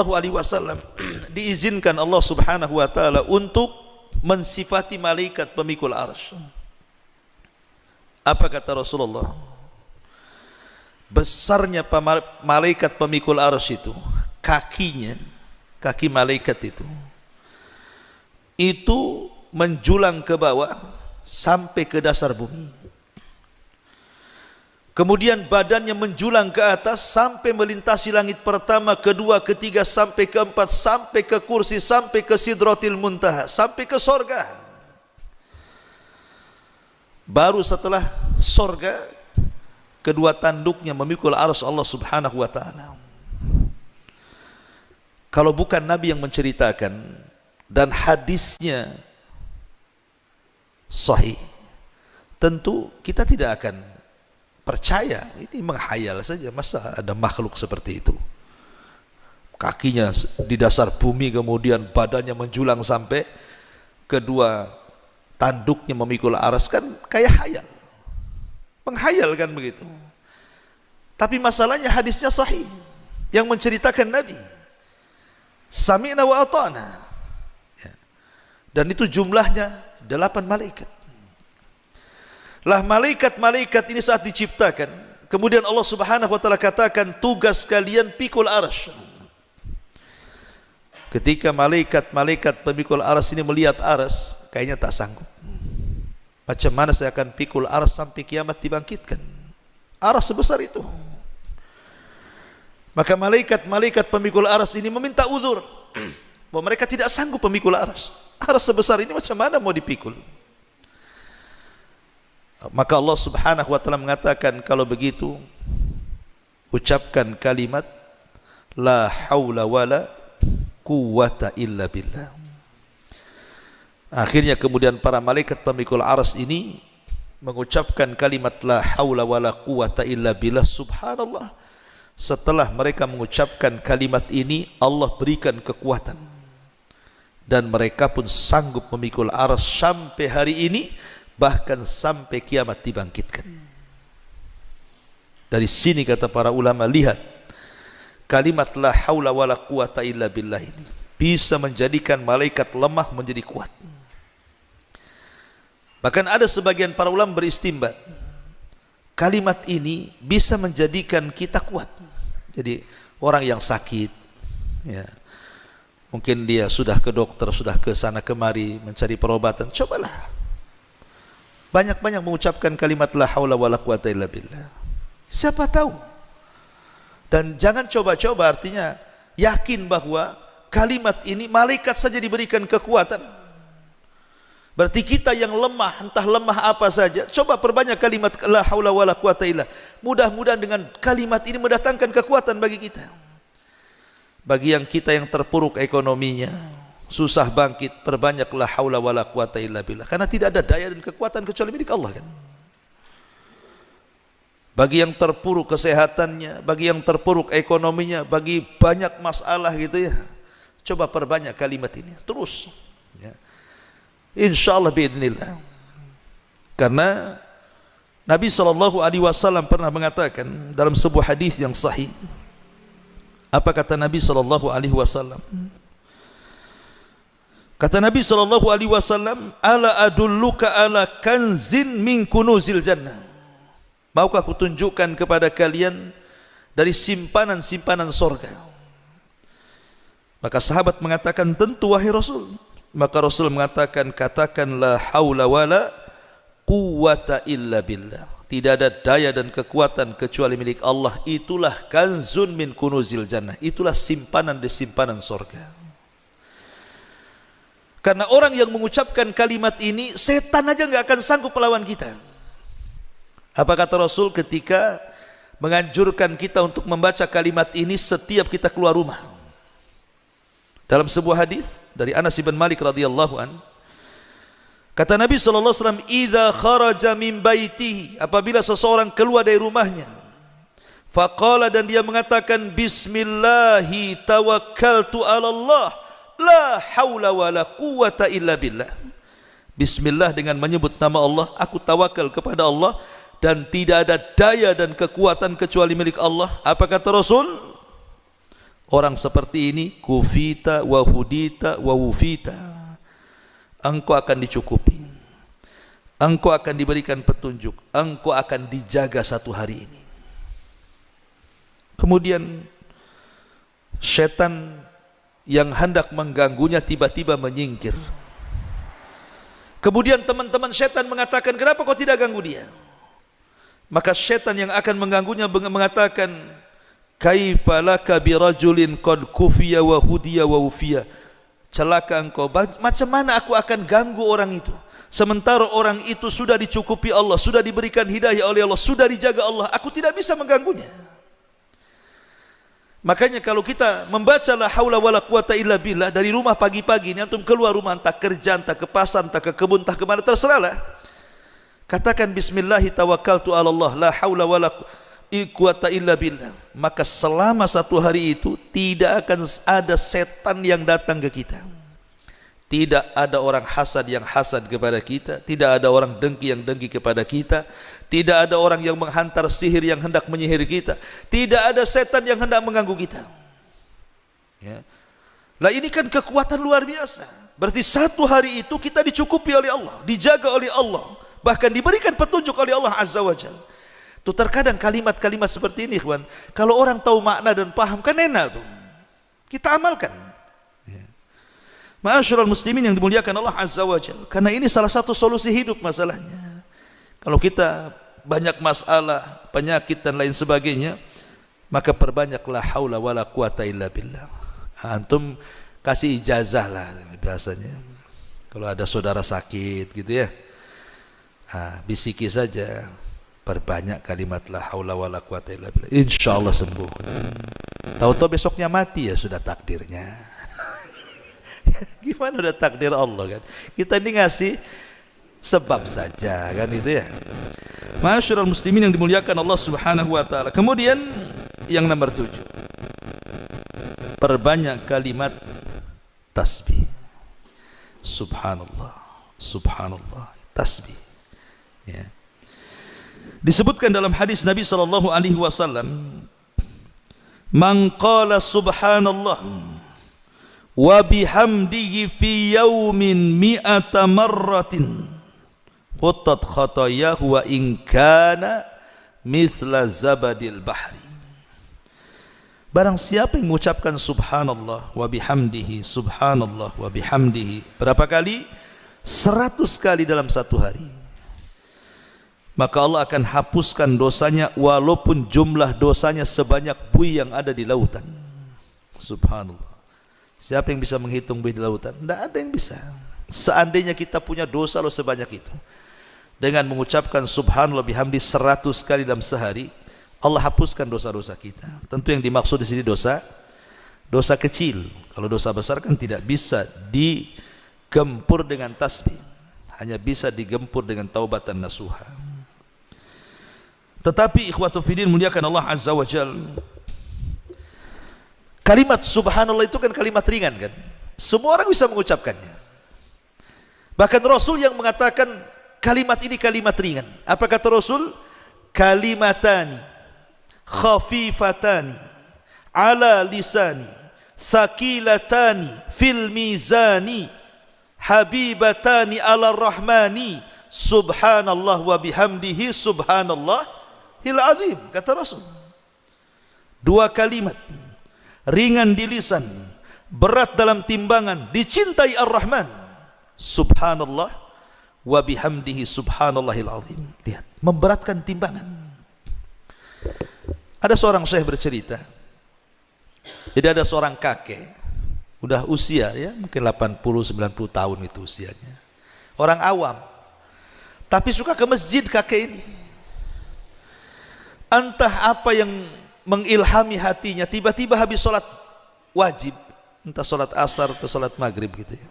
Speaker 2: diizinkan Allah Subhanahu wa taala untuk mensifati malaikat pemikul arsy. Apa kata Rasulullah? Besarnya malaikat pemikul arsy itu, kakinya, kaki malaikat itu menjulang ke bawah sampai ke dasar bumi. Kemudian badannya menjulang ke atas sampai melintasi langit pertama, kedua, ketiga, sampai keempat, sampai ke kursi, sampai ke sidratil muntaha, sampai ke sorga. Baru setelah sorga, kedua tanduknya memikul arsy Allah Subhanahu wa taala. Kalau bukan Nabi yang menceritakan dan hadisnya sahih, tentu kita tidak akan percaya. Ini menghayal saja, masa ada makhluk seperti itu, kakinya di dasar bumi, kemudian badannya menjulang sampai kedua tanduknya memikul arsy, kan kayak hayal, menghayal kan begitu. Tapi masalahnya hadisnya sahih yang menceritakan Nabi, sami'na wa ata'na, dan itu jumlahnya 8 malaikat. Lah malaikat-malaikat ini saat diciptakan, kemudian Allah Subhanahu wa taala katakan tugas kalian pikul arsy. Ketika malaikat-malaikat pemikul arsy ini melihat arsy, kayaknya tak sanggup. Macam mana saya akan pikul arsy sampai kiamat dibangkitkan? Arsy sebesar itu. Maka malaikat-malaikat pemikul arsy ini meminta uzur bahwa mereka tidak sanggup memikul arsy. Arsy sebesar ini macam mana mau dipikul? Maka Allah Subhanahu wa taala mengatakan, kalau begitu ucapkan kalimat la haula wala quwwata illa billah. Akhirnya kemudian para malaikat pemikul arsy ini mengucapkan kalimat la haula wala quwwata illa billah. Subhanallah, setelah mereka mengucapkan kalimat ini, Allah berikan kekuatan dan mereka pun sanggup memikul arsy sampai hari ini, bahkan sampai kiamat dibangkitkan. Dari sini kata para ulama, lihat kalimat la haula wala quwata illa billah ini bisa menjadikan malaikat lemah menjadi kuat. Bahkan ada sebagian para ulama beristimbat, kalimat ini bisa menjadikan kita kuat. Jadi orang yang sakit, ya, mungkin dia sudah ke dokter, sudah ke sana kemari mencari perobatan, cobalah banyak-banyak mengucapkan kalimat la haula wala quwata illa billah. Siapa tahu. Dan jangan coba-coba, artinya yakin bahwa kalimat ini malaikat saja diberikan kekuatan. Berarti kita yang lemah, entah lemah apa saja, coba perbanyak kalimat la haula wala quwata illa. Mudah-mudahan dengan kalimat ini mendatangkan kekuatan bagi kita. Bagi yang kita yang terpuruk ekonominya, susah bangkit, perbanyak la haula wala quwata illa billah, karena tidak ada daya dan kekuatan kecuali milik Allah kan. bagi yang terpuruk kesehatannya, bagi yang terpuruk ekonominya, bagi banyak masalah gitu ya, coba perbanyak kalimat ini terus ya. Insyaallah biidznillah. Karena Nabi SAW pernah mengatakan dalam sebuah hadis yang sahih, apa kata Nabi SAW? Kata Nabi SAW, ala adulluka ala kanzin min kunuzil jannah. Maukah aku tunjukkan kepada kalian dari simpanan-simpanan sorga? Maka sahabat mengatakan, tentu wahai Rasul. Maka Rasul mengatakan, katakan la haula wala quwwata illa billah. Tidak ada daya dan kekuatan kecuali milik Allah. Itulah kanzun min kunuzil jannah. Itulah simpanan di simpanan sorga. Karena orang yang mengucapkan kalimat ini, setan aja nggak akan sanggup melawan kita. Apa kata Rasul ketika menganjurkan kita untuk membaca kalimat ini setiap kita keluar rumah? Dalam sebuah hadis dari Anas bin Malik radhiyallahu an, kata Nabi SAW, idza kharaja min baitihi, apabila seseorang keluar dari rumahnya, faqala, dan dia mengatakan, bismillahi tawakkaltu ala Allah, la haula wala quwwata illa billah. Bismillah, dengan menyebut nama Allah, aku tawakal kepada Allah dan tidak ada daya dan kekuatan kecuali milik Allah. Apa kata Rasul? Orang seperti ini kufita wa hudita wa wufita. Engkau akan dicukupi, engkau akan diberikan petunjuk, engkau akan dijaga satu hari ini. Kemudian setan yang hendak mengganggunya tiba-tiba menyingkir. Kemudian teman-teman setan mengatakan, kenapa kau tidak ganggu dia? Maka setan yang akan mengganggunya mengatakan, kaifa laka birajulin qad kufiya wa hudiya wa ufiya. Celaka engkau, macam mana aku akan ganggu orang itu sementara orang itu sudah dicukupi Allah, sudah diberikan hidayah oleh Allah, sudah dijaga Allah, aku tidak bisa mengganggunya. Makanya kalau kita membaca la haula wala quwata illa billah dari rumah pagi-pagi ini, antum keluar rumah, entah kerja, entah ke pasar, entah ke kebun, entah kemana, terserahlah, katakan bismillahi tawakkaltu ala Allah, la haula wala quwata illa billah. Maka selama satu hari itu tidak akan ada setan yang datang ke kita, tidak ada orang hasad yang hasad kepada kita, tidak ada orang dengki yang dengki kepada kita, tidak ada orang yang menghantar sihir yang hendak menyihir kita, tidak ada setan yang hendak mengganggu kita ya. Lah ini kan kekuatan luar biasa. Berarti satu hari itu kita dicukupi oleh Allah, dijaga oleh Allah, bahkan diberikan petunjuk oleh Allah Azza wa Jalla. Tuh terkadang kalimat-kalimat seperti ini, kawan, kalau orang tahu makna dan paham kan enak tuh, kita amalkan ya. Ma'asyiral muslimin yang dimuliakan Allah Azza wa Jalla, karena ini salah satu solusi hidup masalahnya. Kalau kita banyak masalah, penyakit dan lain sebagainya, maka perbanyaklah haula wala quwata illa billah. Antum kasih ijazah lah biasanya. Kalau ada saudara sakit gitu ya, bisiki saja, perbanyak kalimat la haula wala quwata illa billah, insyaallah sembuh. Tahu-tahu besoknya mati, ya sudah takdirnya. Gimana udah takdir Allah kan? Kita ini ngasih sebab saja kan itu ya. Ma'asyiral muslimin yang dimuliakan Allah Subhanahu wa taala. Kemudian yang nomor 7, perbanyak kalimat tasbih. Subhanallah, subhanallah, tasbih ya. Disebutkan dalam hadis Nabi sallallahu alaihi wasallam, man qala subhanallah wa bihamdihi fi yaumin mi'ata marratin quttat khatayahu wa in kana mithla zabadil bahri. Barang siapa yang mengucapkan subhanallah wa bihamdihi, subhanallah wa bihamdihi berapa kali? 100 kali dalam satu hari, maka Allah akan hapuskan dosanya walaupun jumlah dosanya sebanyak buih yang ada di lautan. Subhanallah. Siapa yang bisa menghitung buih di lautan? Tidak ada yang bisa. Seandainya kita punya dosa lo sebanyak itu, dengan mengucapkan subhanallah bihamdi 100 kali dalam sehari, Allah hapuskan dosa-dosa kita. Tentu yang dimaksud di sini dosa kecil. Kalau dosa besar kan tidak bisa digempur dengan tasbih, hanya bisa digempur dengan taubat dan nasuha. Tetapi ikhwatu fiddin muliakan Allah Azza wa Jal, kalimat subhanallah itu kan kalimat ringan kan, semua orang bisa mengucapkannya. Bahkan Rasul yang mengatakan kalimat ini kalimat ringan. Apa kata Rasul? Kalimatani khafifatani ala lisani thaqilatani fil mizani habibatani ala rahmani subhanallah wa bihamdihi subhanallahil azim. Kata Rasul, dua kalimat ringan di lisan, berat dalam timbangan, dicintai Ar-Rahman, subhanallah wa bihamdihi subhanallahil azim. Lihat, memberatkan timbangan. Ada seorang syekh bercerita, jadi ada seorang kakek, udah usia ya mungkin 80-90 tahun itu usianya, orang awam, tapi suka ke masjid kakek ini. Entah apa yang mengilhami hatinya, tiba-tiba habis sholat wajib, entah sholat asar atau sholat maghrib gitu ya,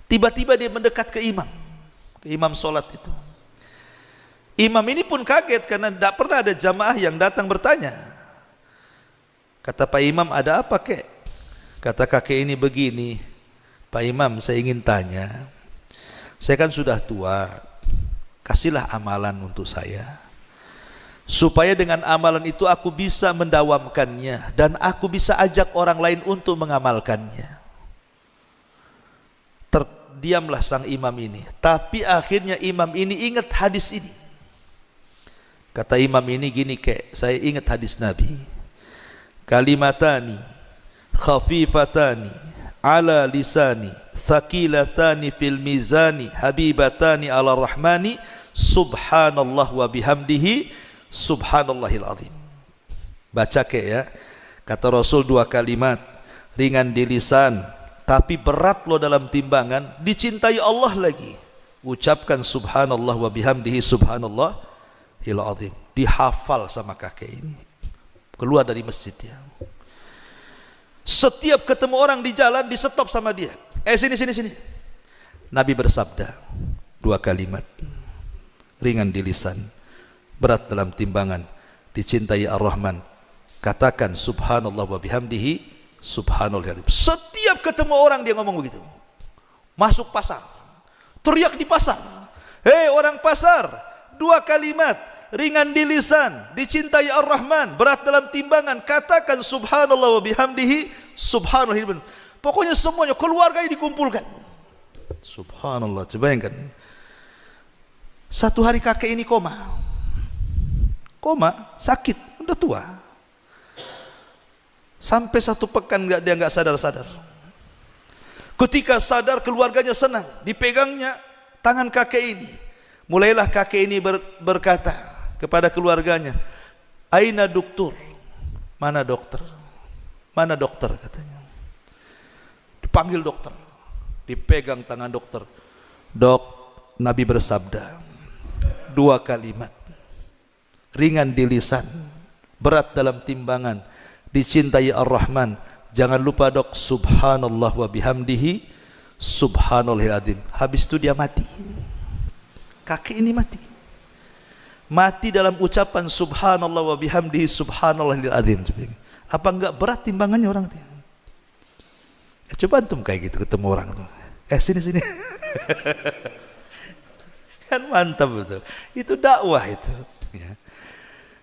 Speaker 2: tiba-tiba dia mendekat ke imam sholat itu. Imam ini pun kaget karena tidak pernah ada jamaah yang datang bertanya. Kata Pak Imam, ada apa kek? Kata kakek ini begini, Pak Imam, saya ingin tanya, saya kan sudah tua, kasihlah amalan untuk saya, supaya dengan amalan itu aku bisa mendawamkannya dan aku bisa ajak orang lain untuk mengamalkannya. Terdiamlah sang imam ini, tapi akhirnya imam ini ingat hadis ini. Kata imam ini gini kek, saya ingat hadis Nabi, kalimatani khafifatani ala lisani thaqilatani fil mizani habibatani ala rahmani subhanallah wa bihamdihi subhanallahil azim. Baca kek ya, kata Rasul, dua kalimat ringan di lisan tapi berat loh dalam timbangan, dicintai Allah lagi. Ucapkan subhanallah wa bihamdihi subhanallahil azim. Dihafal sama kakek ini, keluar dari masjid ya. Setiap ketemu orang di jalan di stop sama dia, sini. Nabi bersabda dua kalimat ringan di lisan, berat dalam timbangan, dicintai Ar-Rahman. Katakan subhanallah wa bihamdihi subhanallahil azim. Setiap ketemu orang dia ngomong begitu. Masuk pasar, teriak di pasar, hei orang pasar, dua kalimat ringan di lisan, dicintai Ar-Rahman, berat dalam timbangan, katakan subhanallah wa bihamdihi subhanallahil azim. Pokoknya semuanya, keluarga dikumpulkan. Subhanallah, coba bayangkan. Satu hari kakek ini koma, sakit, udah tua. Sampai satu pekan dia nggak sadar-sadar. Ketika sadar, keluarganya senang, dipegangnya tangan kakek ini. Mulailah kakek ini berkata kepada keluarganya, aina dokter, mana dokter, mana dokter, katanya. Dipanggil dokter, dipegang tangan dokter. Dok, Nabi bersabda dua kalimat ringan di lisan, berat dalam timbangan, dicintai Ar-Rahman. Jangan lupa dok, subhanallah wa bihamdihi subhanallahil azim. Habis itu dia mati. Kakek ini mati dalam ucapan subhanallah wa bihamdihi subhanallahil azim. Apa enggak berat timbangannya orang itu? Ya, coba antum kayak gitu ketemu orang tuh, sini kan mantap betul. Itu dakwah itu ya.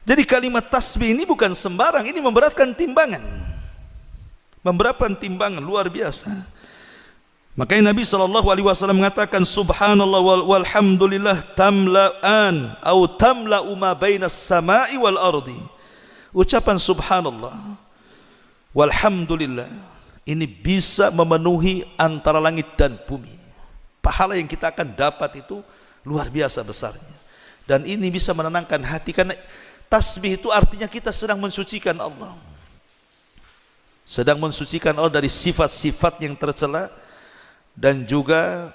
Speaker 2: Jadi kalimat tasbih ini bukan sembarang, ini memberatkan timbangan, luar biasa. Makanya Nabi SAW mengatakan subhanallah walhamdulillah tamla'an atau tamla'u ma bainas sama'i wal ardi. Ucapan subhanallah walhamdulillah ini bisa memenuhi antara langit dan bumi. Pahala yang kita akan dapat itu luar biasa besarnya. Dan ini bisa menenangkan hati, karena tasbih itu artinya kita sedang mensucikan Allah, sedang mensucikan Allah dari sifat-sifat yang tercela dan juga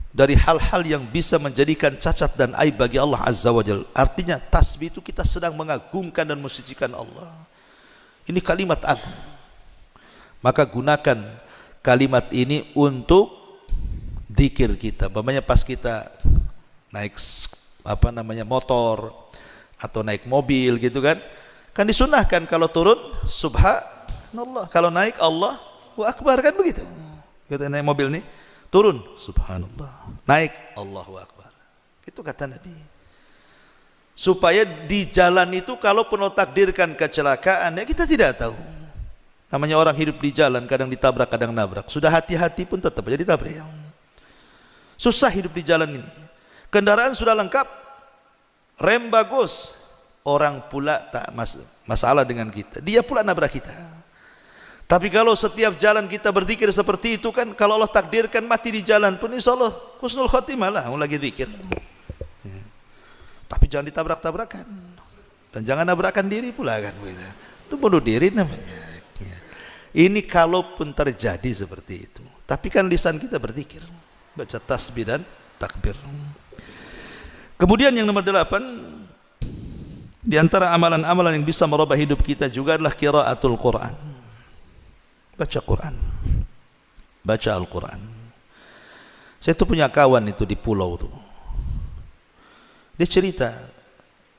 Speaker 2: dari hal-hal yang bisa menjadikan cacat dan aib bagi Allah Azza wa Jalla. Artinya tasbih itu kita sedang mengagungkan dan mensucikan Allah. Ini kalimat agung, maka gunakan kalimat ini untuk zikir kita. Umpamanya pas kita naik motor atau naik mobil gitu kan. Kan disunahkan kalau turun subhanallah, kalau naik Allahu akbar kan begitu. Kita naik mobil nih, turun subhanallah, naik Allahu akbar. Itu kata Nabi. Supaya di jalan itu kalaupun Allah takdirkan kecelakaan, ya kita tidak tahu. Namanya orang hidup di jalan, kadang ditabrak, kadang nabrak. Sudah hati-hati pun tetap aja ditabrak. Susah hidup di jalan ini. Kendaraan sudah lengkap, rem bagus, orang pula tak masalah dengan kita, dia pula nabrak kita. Tapi kalau setiap jalan kita berzikir seperti itu kan, kalau Allah takdirkan mati di jalan pun insya Allah husnul khotimah lah, lagi zikir. Ya. Tapi jangan ditabrak-tabrakan, dan jangan nabrakan diri pula kan, itu bunuh diri namanya. Ya. Ini kalaupun terjadi seperti itu, tapi kan lisan kita berzikir, baca tasbih dan takbir. Kemudian yang nomor 8, di antara amalan-amalan yang bisa merubah hidup kita juga adalah qiraatul Quran. Baca Quran, baca Al-Quran. Saya tuh punya kawan itu di pulau tuh. Dia cerita,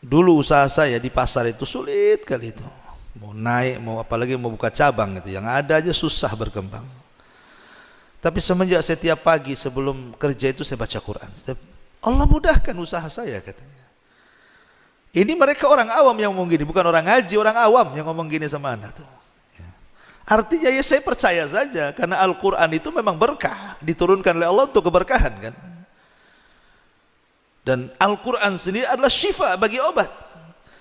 Speaker 2: dulu usaha saya di pasar itu sulit kali itu. Mau naik, mau apalagi mau buka cabang itu, yang ada aja susah berkembang. Tapi semenjak saya tiap pagi sebelum kerja itu saya baca Quran. Allah mudahkan usaha saya katanya. Ini mereka orang awam yang ngomong gini, bukan orang ngaji, orang awam yang ngomong gini sama anak tuh. Artinya ya saya percaya saja, karena Al-Quran itu memang berkah, diturunkan oleh Allah untuk keberkahan kan. Dan Al-Quran sendiri adalah syifa bagi obat.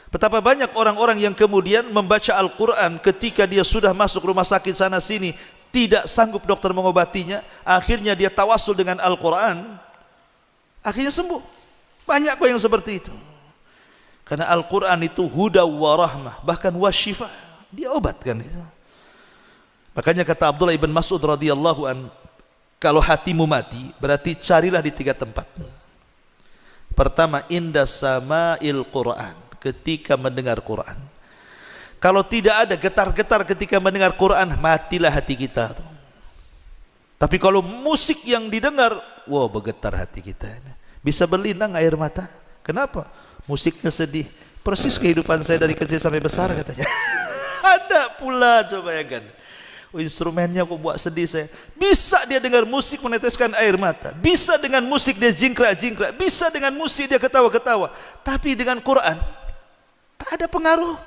Speaker 2: Betapa banyak orang-orang yang kemudian membaca Al-Quran ketika dia sudah masuk rumah sakit sana sini, tidak sanggup dokter mengobatinya, akhirnya dia tawasul dengan Al-Quran, akhirnya sembuh. Banyak kok yang seperti itu. Karena Al-Quran itu huda wa rahmah, bahkan wa syifa, dia obatkan itu. Makanya kata Abdullah ibn Mas'ud radhiyallahu an, kalau hatimu mati berarti carilah di 3 tempat. Pertama, inda sama'il Quran, ketika mendengar Quran. Kalau tidak ada getar-getar ketika mendengar Quran, matilah hati kita. Tapi kalau musik yang didengar, wow, bergetar hati kita, bisa berlinang air mata. Kenapa? Musiknya sedih. Persis kehidupan saya dari kecil sampai besar katanya. Ada pula, coba ya kan. Instrumennya kok buat sedih saya. Bisa dia dengar musik meneteskan air mata, bisa dengan musik dia jingkrak-jingkrak, bisa dengan musik dia ketawa-ketawa. Tapi dengan Quran tak ada pengaruh,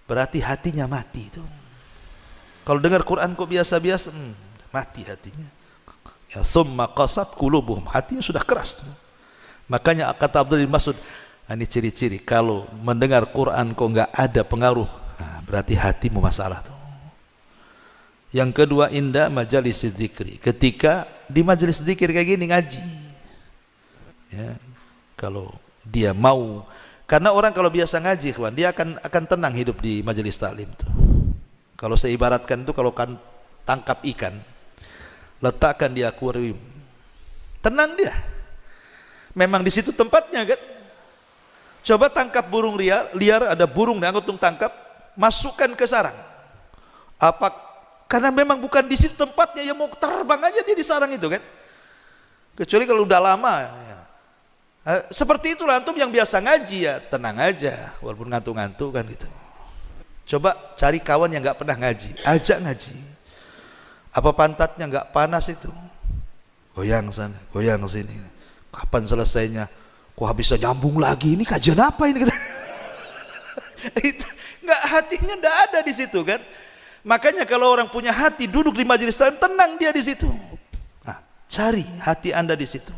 Speaker 2: berarti hatinya mati itu. Kalau dengar Quran kok biasa-biasa, mati hatinya. Ya summa qasat qulubuhum, hatinya sudah keras. Makanya kata Abdullah bin Mas'ud, ini ciri-ciri kalau mendengar Quran kok enggak ada pengaruh, berarti hatimu masalah tuh. Yang kedua, indah majalis dzikri, ketika di majelis dzikir kayak gini ngaji. Ya, kalau dia mau, karena orang kalau biasa ngaji, kawan, dia akan tenang hidup di majelis taklim tuh. Kalau saya ibaratkan itu, kalau kan tangkap ikan, letakkan di akuarium, tenang dia. Memang di situ tempatnya kan. Coba tangkap burung liar, ada burung yang anggap tangkap, masukkan ke sarang. Karena memang bukan di situ tempatnya, ya mau terbang aja dia di sarang itu kan. Kecuali kalau udah lama ya. Seperti itulah antum yang biasa ngaji, ya tenang aja walaupun ngantuk-ngantuk kan gitu. Coba cari kawan yang nggak pernah ngaji, ajak ngaji. Apa pantatnya nggak panas itu? Goyang sana, goyang sini. Kapan selesainya? Kok bisa nyambung lagi? Ini kajian apa ini? Itu nggak, hatinya nggak ada di situ kan. Makanya kalau orang punya hati duduk di majelis taklim, tenang dia di situ. Nah, cari hati anda di situ.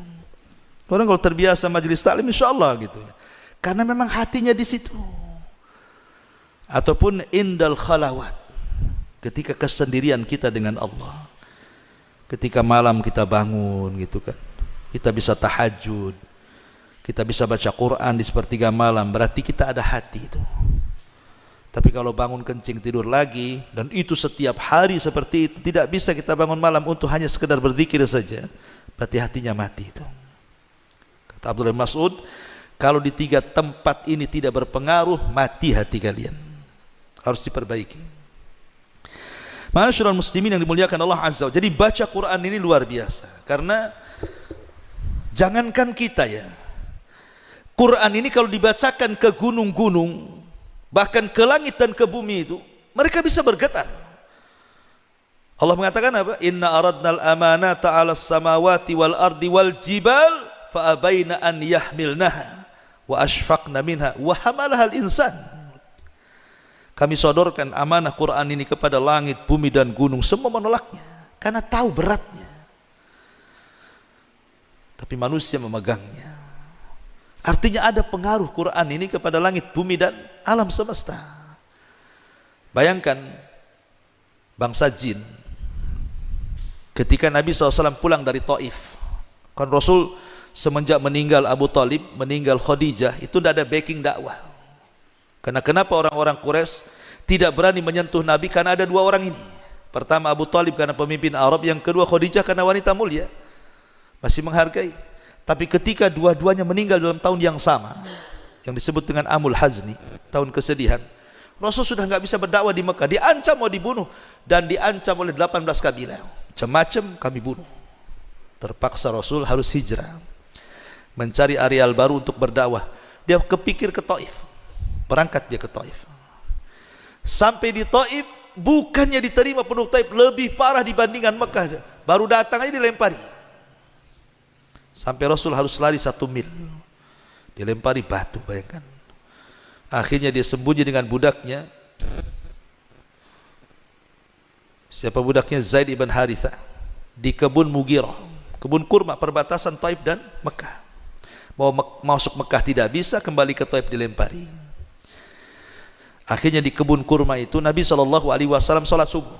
Speaker 2: Orang kalau terbiasa majelis taklim, insya Allah gitu. Karena memang hatinya di situ. Ataupun indal khalawat, ketika kesendirian kita dengan Allah. Ketika malam kita bangun gitu kan, kita bisa tahajud, kita bisa baca Quran di sepertiga malam, berarti kita ada hati itu. Tapi kalau bangun kencing tidur lagi, dan itu setiap hari seperti itu, tidak bisa kita bangun malam untuk hanya sekedar berzikir saja, berarti hatinya mati itu. Kata Abdullah bin Mas'ud, kalau di 3 tempat ini tidak berpengaruh, mati hati kalian, harus diperbaiki. Ma'asyiral muslimin yang dimuliakan Allah Azza wa Jalla, jadi baca Quran ini luar biasa. Karena jangankan kita ya, Quran ini kalau dibacakan ke gunung-gunung, bahkan ke langit dan ke bumi itu, mereka bisa bergetar. Allah mengatakan apa? Inna aradnal amanata 'alas samawati wal ardi wal jibal fa abaina an yahmilnaha wa ashfaqna minha wa hamalaha al insan. Kami sodorkan amanah Quran ini kepada langit, bumi dan gunung, semua menolaknya karena tahu beratnya. Tapi manusia memegangnya. Artinya ada pengaruh Quran ini kepada langit, bumi dan alam semesta. Bayangkan bangsa jin ketika Nabi SAW pulang dari Taif. Kan Rasul semenjak meninggal Abu Talib, meninggal Khadijah, itu tidak ada backing dakwah. Karena kenapa orang-orang Quraisy tidak berani menyentuh Nabi? Karena ada dua orang ini. Pertama Abu Talib karena pemimpin Arab, yang kedua Khadijah karena wanita mulia, masih menghargai. Tapi ketika dua-duanya meninggal dalam tahun yang sama, yang disebut dengan Amul Hazni, tahun kesedihan, Rasul sudah nggak bisa berdakwah di Mekah, diancam mau dibunuh, dan diancam oleh 18 kabilah, macam-macam kami bunuh. Terpaksa Rasul harus hijrah, mencari areal baru untuk berdakwah. Dia kepikir ke Taif, berangkat dia ke Taif. Sampai di Taif, bukannya diterima penduduk Taif, lebih parah dibandingkan Mekah. Baru datang aja dilempari. Sampai Rasul harus lari 1 mil, dilempari batu, bayangkan. Akhirnya dia sembunyi dengan budaknya. Siapa budaknya? Zaid ibn Harithah, di kebun Mughirah, kebun kurma perbatasan Taif dan Mekah. Mau masuk Mekah tidak bisa, kembali ke Taif dilempari. Akhirnya di kebun kurma itu Nabi SAW sholat subuh.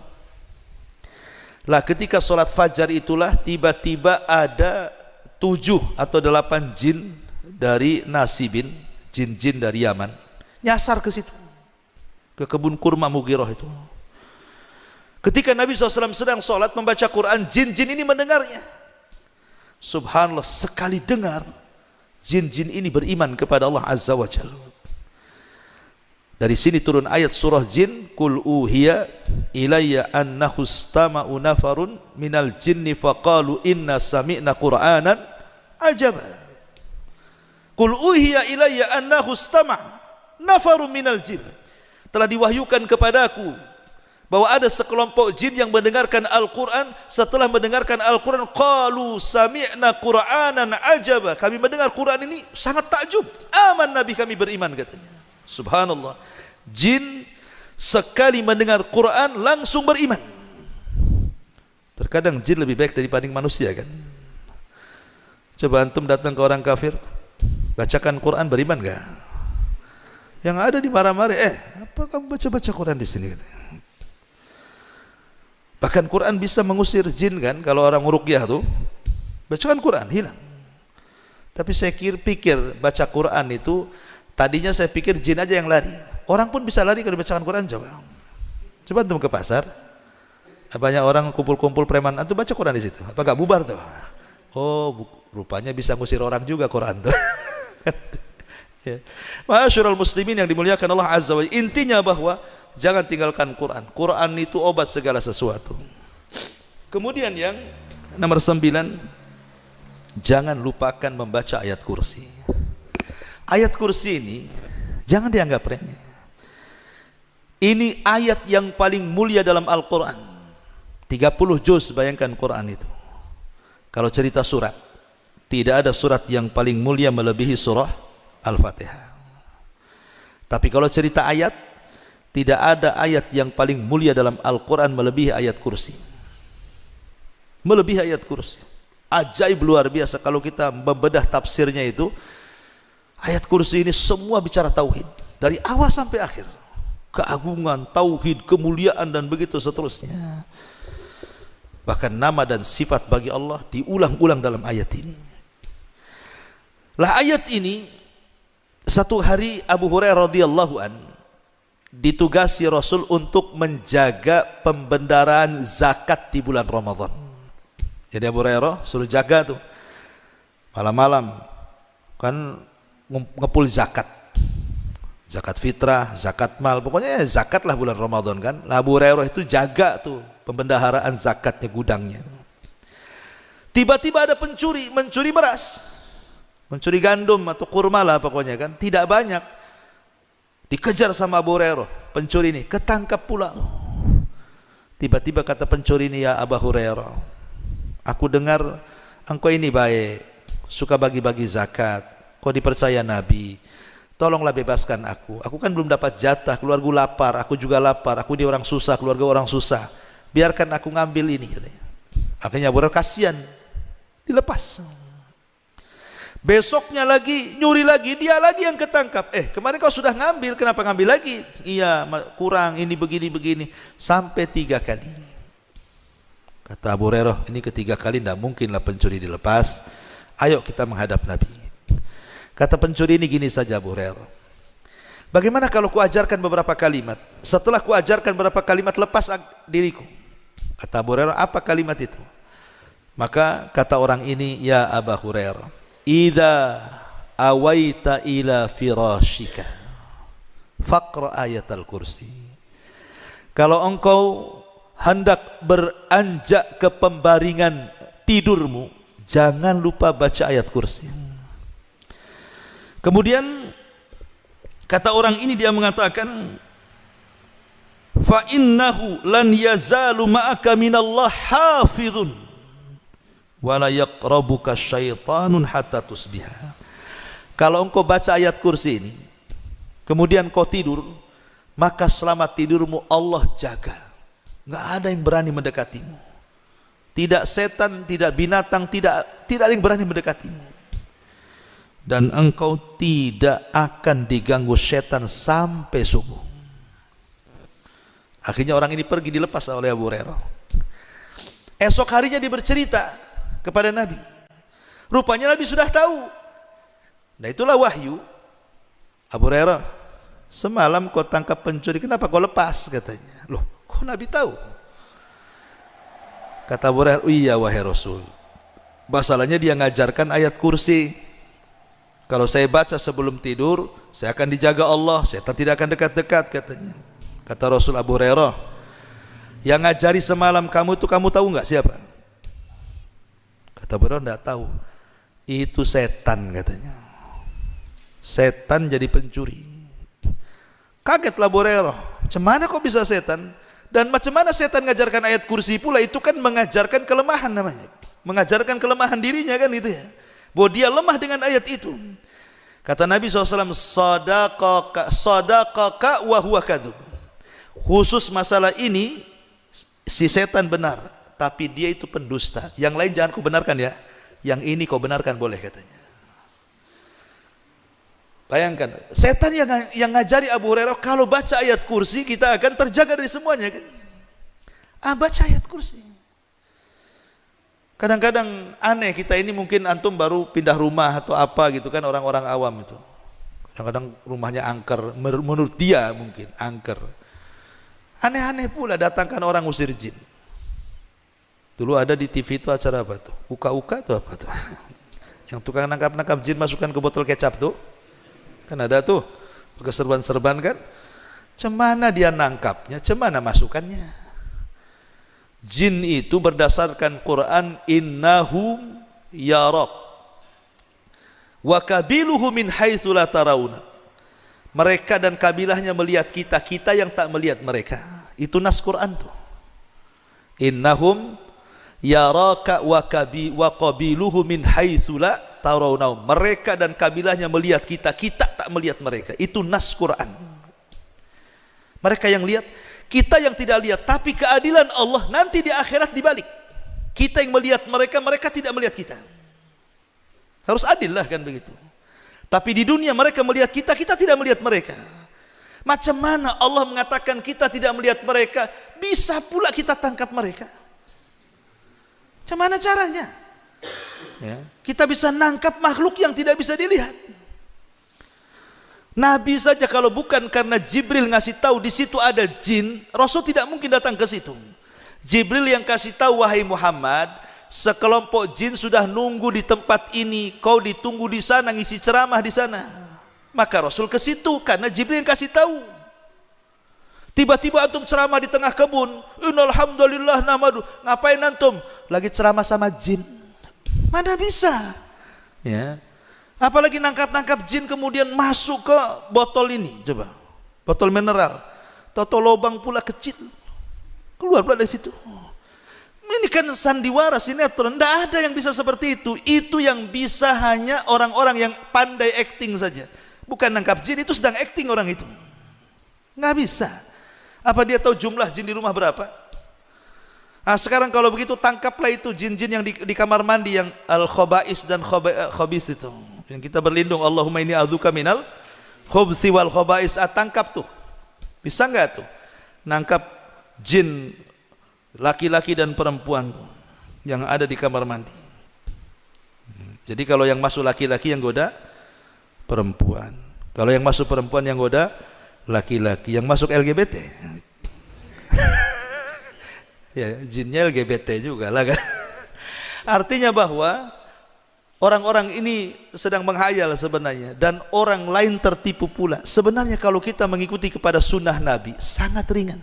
Speaker 2: Lah ketika sholat fajar itulah tiba-tiba ada 7 atau 8 jin dari Nasibin, jin-jin dari Yaman, nyasar ke situ, ke kebun kurma Mughirah itu. Ketika Nabi SAW sedang sholat membaca Quran, jin-jin ini mendengarnya. Subhanallah, sekali dengar, jin-jin ini beriman kepada Allah Azza wa Jalla. Dari sini turun ayat surah jin, Qul uhiya ilayya annahu istama'u nafarun minal jinni faqalu inna sami'na qur'anan ajaba. Qul uhiya ilayya annahu istama'a nafarun minal jin. Telah diwahyukan kepadaku bahwa ada sekelompok jin yang mendengarkan Al-Quran. Setelah mendengarkan Al-Quran, qalu sami'na qur'anan ajaba, kami mendengar Quran ini sangat takjub, aman Nabi kami beriman, katanya. Subhanallah, jin sekali mendengar Quran langsung beriman. Terkadang jin lebih baik daripada manusia, kan? Coba antum datang ke orang kafir, bacakan Quran, beriman gak? Yang ada di marah-marah, apa kamu baca-baca Quran di sini? Bahkan Quran bisa mengusir jin, kan? Kalau orang ruqyah tuh bacakan Quran, hilang. Tapi saya pikir baca Quran itu, tadinya saya pikir jin aja yang lari. Orang pun bisa lari kalau dibacakan Quran. Coba antum ke pasar, banyak orang kumpul-kumpul preman, antum baca Quran di situ, apa gak bubar tuh? Oh, rupanya bisa ngusir orang juga Quran tuh. Ya. Ma'asyiral muslimin yang dimuliakan Allah Azza wa Jalla, intinya bahwa jangan tinggalkan Quran. Quran itu obat segala sesuatu. Kemudian yang nomor 9, jangan lupakan membaca ayat kursi. Ayat kursi ini jangan dianggap remeh. Ini ayat yang paling mulia dalam Al-Quran. 30 juz, bayangkan Quran itu. Kalau cerita surat, tidak ada surat yang paling mulia melebihi surah Al-Fatihah. Tapi kalau cerita ayat, tidak ada ayat yang paling mulia dalam Al-Quran melebihi ayat kursi. Melebihi ayat kursi. Ajaib, luar biasa. Kalau kita membedah tafsirnya itu, ayat kursi ini semua bicara tauhid dari awal sampai akhir. Keagungan, tauhid, kemuliaan, dan begitu seterusnya. Bahkan nama dan sifat bagi Allah diulang-ulang dalam ayat ini. Lah ayat ini, satu hari Abu Hurairah radhiyallahu an ditugasi Rasul untuk menjaga pembendaraan zakat di bulan Ramadan. Jadi Abu Hurairah suruh jaga tuh malam-malam, kan ngepul zakat, zakat fitrah, zakat mal, pokoknya zakat lah bulan Ramadan, kan. Lah Abu Hurairah itu jaga tuh pembendaharaan zakatnya, gudangnya. Tiba-tiba ada pencuri mencuri beras. mencuri gandum atau kurma lah pokoknya kan, tidak banyak. Dikejar sama Abu Hurairah, pencuri ini ketangkap pula. Tiba-tiba kata pencuri ini, ya Abu Hurairah, aku dengar engkau ini baik, suka bagi-bagi zakat, kau dipercaya Nabi, tolonglah bebaskan aku. Aku kan belum dapat jatah, keluarga lapar, aku juga lapar, aku di orang susah, keluarga orang susah, biarkan aku ngambil ini katanya. Akhirnya Abu Hurairah kasihan, dilepas. Besoknya lagi nyuri lagi, dia lagi yang ketangkap. Kemarin kau sudah ngambil, kenapa ngambil lagi? Iya, kurang, ini begini sampai 3 kali. Kata Abu Hurairah, ini ketiga kali tidak mungkinlah pencuri dilepas. Ayo kita menghadap Nabi. Kata pencuri ini, gini saja Abu Hurairah, bagaimana kalau ku ajarkan beberapa kalimat? Setelah ku ajarkan beberapa kalimat, lepas diriku. Kata Abu Hurairah, apa kalimat itu? Maka kata orang ini, ya Abu Hurairah, idza awaita ila firashika faqra ayatal kursi. Kalau engkau hendak beranjak ke pembaringan tidurmu, jangan lupa baca ayat kursi. Kemudian kata orang ini, dia mengatakan, fa innahu lan yazalu ma'aka minallah hafizun wala yaqrabuka syaitanun hatta tusbiha. Kalau engkau baca ayat kursi ini kemudian kau tidur, maka selama tidurmu Allah jaga, nggak ada yang berani mendekatimu, tidak setan, tidak binatang, tidak ada yang berani mendekatimu, dan engkau tidak akan diganggu setan sampai subuh. Akhirnya orang ini pergi, dilepas oleh Abu Hurairah. Esok harinya dia bercerita kepada Nabi. Rupanya Nabi sudah tahu. Nah itulah wahyu. Abu Hurairah, semalam kau tangkap pencuri, kenapa kau lepas? Katanya. Loh, kok Nabi tahu? Kata Abu Hurairah, iya wahai Rasul, masalahnya dia ngajarkan ayat kursi. Kalau saya baca sebelum tidur, saya akan dijaga Allah, setan tidak akan dekat-dekat, katanya. Kata Rasul, Abu Hurairah, yang ngajari semalam kamu itu kamu tahu nggak siapa? Kata Abu Hurairah, tidak tahu. Itu setan, katanya. Setan jadi pencuri. Kagetlah Abu Hurairah, macam mana kok bisa setan? Dan macam mana setan mengajarkan ayat kursi pula? Itu kan mengajarkan kelemahan namanya, mengajarkan kelemahan dirinya kan itu ya, bahwa dia lemah dengan ayat itu. Kata Nabi SAW, sadaqaka wa huwa kadzub. Khusus masalah ini si setan benar, tapi dia itu pendusta. Yang lain jangan kau benarkan ya, yang ini kau benarkan boleh, katanya. Bayangkan, setan yang ngajari Abu Hurairah, kalau baca ayat kursi kita akan terjaga dari semuanya kan. Baca ayat kursi. Kadang-kadang aneh kita ini, mungkin antum baru pindah rumah atau apa gitu kan, orang-orang awam itu. Kadang-kadang rumahnya angker, menurut dia mungkin angker. Aneh-aneh pula datangkan orang usir jin. Dulu ada di TV itu acara apa tuh? Uka-uka atau apa tuh? Yang tukang nangkap-nangkap jin masukkan ke botol kecap tuh. Kan ada tuh, pakai serban-serban kan. Cemana dia nangkapnya, cemana masukannya. Jin itu berdasarkan Quran, innahum yarak wa kabiluhu min haitsu la tarawna. Mereka dan kabilahnya melihat kita, kita yang tak melihat mereka. Itu nas Quran tuh. Innahum yaraka wa qabiluhu min haitsu la tarawna. Mereka dan kabilahnya melihat kita, kita tak melihat mereka. Itu nas Quran. Mereka yang lihat, kita yang tidak lihat. Tapi keadilan Allah nanti di akhirat dibalik. Kita yang melihat mereka, mereka tidak melihat kita. Harus adil lah kan begitu. Tapi di dunia mereka melihat kita, kita tidak melihat mereka. Macam mana Allah mengatakan kita tidak melihat mereka, bisa pula kita tangkap mereka? Macam mana caranya? Ya, kita bisa nangkap makhluk yang tidak bisa dilihat. Nabi saja kalau bukan karena Jibril ngasih tahu di situ ada jin, Rasul tidak mungkin datang ke situ. Jibril yang kasih tahu, wahai Muhammad, sekelompok jin sudah nunggu di tempat ini, kau ditunggu di sana, ngisi ceramah di sana. Maka Rasul ke situ karena Jibril yang kasih tahu. Tiba-tiba antum ceramah di tengah kebun, innal hamdalillah namadu. Ngapain antum? Lagi ceramah sama jin. Mana bisa? Ya. Apalagi nangkap-nangkap jin kemudian masuk ke botol ini, coba. Botol mineral. Toto lubang pula kecil. Keluar pula dari situ. Ini kan sandiwara, sinetron. Tidak ada yang bisa seperti itu. Itu yang bisa hanya orang-orang yang pandai acting saja. Bukan nangkap jin, itu sedang acting orang itu. Nggak bisa. Apa dia tahu jumlah jin di rumah berapa? Nah, sekarang kalau begitu tangkaplah itu jin-jin yang di kamar mandi yang al-khobais dan khobis itu. Yang kita berlindung, Allahumma inni a'udzubika minal khubsi wal khobais. Tangkap tuh. Bisa nggak tuh? Nangkap jin laki-laki dan perempuan tuh, yang ada di kamar mandi. Jadi kalau yang masuk laki-laki yang goda perempuan. Kalau yang masuk perempuan yang goda laki-laki. Yang masuk LGBT. Ya, jinnya LGBT juga lah kan. Artinya bahwa orang-orang ini sedang menghayal sebenarnya, dan orang lain tertipu pula. Sebenarnya kalau kita mengikuti kepada sunnah Nabi sangat ringan.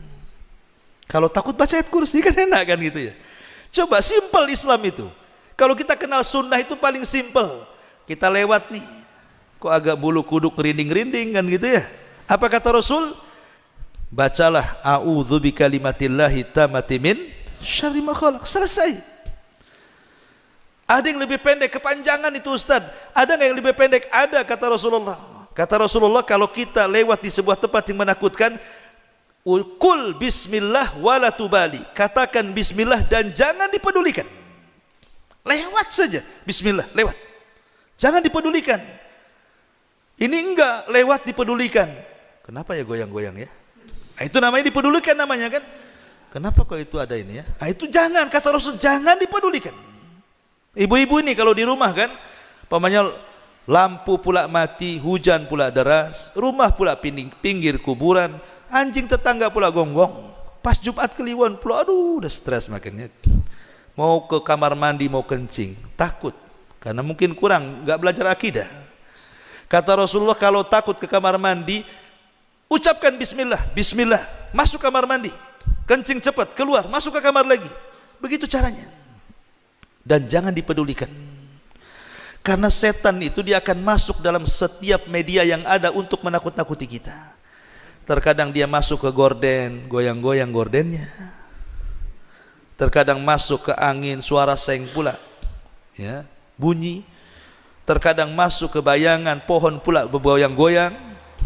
Speaker 2: Kalau takut baca ayat kursi kan enak kan gitu ya. Coba simpel Islam itu. Kalau kita kenal sunnah itu paling simpel. Kita lewat nih, kok agak bulu kuduk rinding-rinding kan gitu ya. Apa kata Rasul? Bacalah a'udzu bikalimatillahi tammati min syarri ma khalaq. Selesai. Ada yang lebih pendek, kepanjangan itu Ustaz. Ada nggak yang lebih pendek? Ada, kata Rasulullah. Kata Rasulullah, kalau kita lewat di sebuah tempat yang menakutkan, kul bismillah wala tubali. Katakan bismillah dan jangan dipedulikan. Lewat saja, bismillah, lewat. Jangan dipedulikan. Ini enggak, lewat dipedulikan. Kenapa ya goyang-goyang ya? Nah, itu namanya dipedulikan namanya kan? Kenapa kok itu ada ini ya? Nah, itu jangan, kata Rasul, jangan dipedulikan. Ibu-ibu ini kalau di rumah kan, pamannya lampu pula mati, hujan pula deras, rumah pula pinggir kuburan, anjing tetangga pula gonggong. Pas Jumat Kliwon pula, aduh udah stres makinnya. Mau ke kamar mandi mau kencing, takut karena mungkin kurang nggak belajar akidah. Kata Rasulullah, kalau takut ke kamar mandi, ucapkan bismillah, bismillah, masuk kamar mandi, kencing cepat, keluar, masuk ke kamar lagi. Begitu caranya. Dan jangan dipedulikan. Karena setan itu dia akan masuk dalam setiap media yang ada untuk menakut-nakuti kita. Terkadang dia masuk ke gorden, goyang-goyang gordennya. Terkadang masuk ke angin, suara seng pula, ya, bunyi. Terkadang masuk ke bayangan, pohon pula bergoyang-goyang.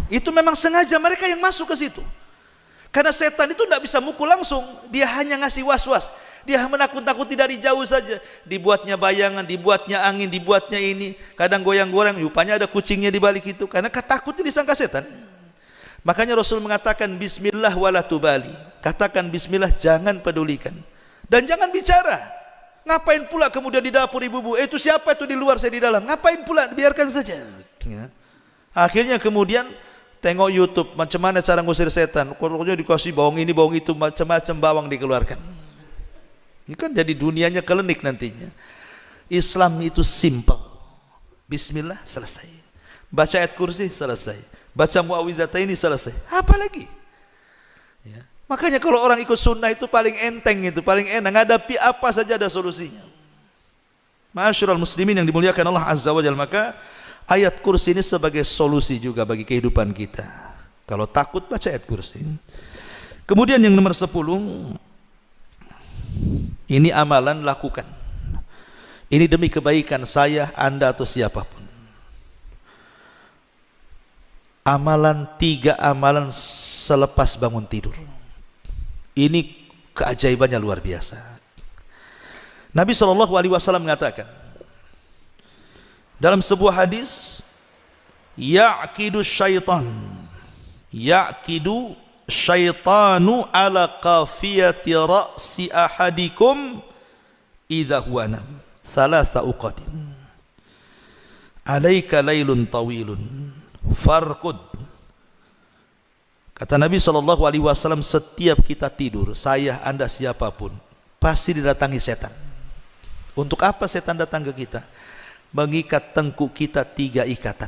Speaker 2: Itu memang sengaja mereka yang masuk ke situ. Karena setan itu tidak bisa mukul langsung, dia hanya ngasih was-was. Dia menakut-nakuti dari jauh saja. Dibuatnya bayangan, dibuatnya angin, dibuatnya ini. Kadang goyang-goyang, rupanya ada kucingnya di balik itu. Karena takutnya disangka setan. Makanya Rasul mengatakan bismillah wala tubali. Katakan bismillah, jangan pedulikan. Dan jangan bicara. Ngapain pula kemudian di dapur ibu-ibu? Itu siapa itu di luar, saya di dalam. Ngapain pula? Biarkan saja. Ya. Akhirnya kemudian tengok YouTube, macam mana cara ngusir setan. Pokoknya dikasih bawang ini, bawang itu, macam-macam bawang dikeluarkan. Ini kan jadi dunianya klinik nantinya. Islam itu simple. Bismillah, selesai. Baca ayat kursi, selesai. Baca muawwidzatain, selesai. Apa lagi? Ya. Makanya kalau orang ikut sunnah itu paling enteng, itu paling enak. Ngadapi apa saja ada solusinya. Ma'asyiral muslimin yang dimuliakan Allah Azza wa Jalla, maka ayat kursi ini sebagai solusi juga bagi kehidupan kita. Kalau takut, baca ayat kursi. Kemudian yang nomor 10, ini amalan lakukan. Ini demi kebaikan saya, Anda atau siapapun. Amalan 3 amalan selepas bangun tidur. Ini keajaibannya luar biasa. Nabi SAW mengatakan dalam sebuah hadis, yaqidu syaitanu ala qafiyati ra'si ahadikum idza huwa nam thalatha uqadin alaika lailun tawilun farqud. Kata Nabi SAW, setiap kita tidur, saya, Anda, siapapun, pasti didatangi setan. Untuk apa setan datang ke kita? Mengikat tengkuk kita 3 ikatan.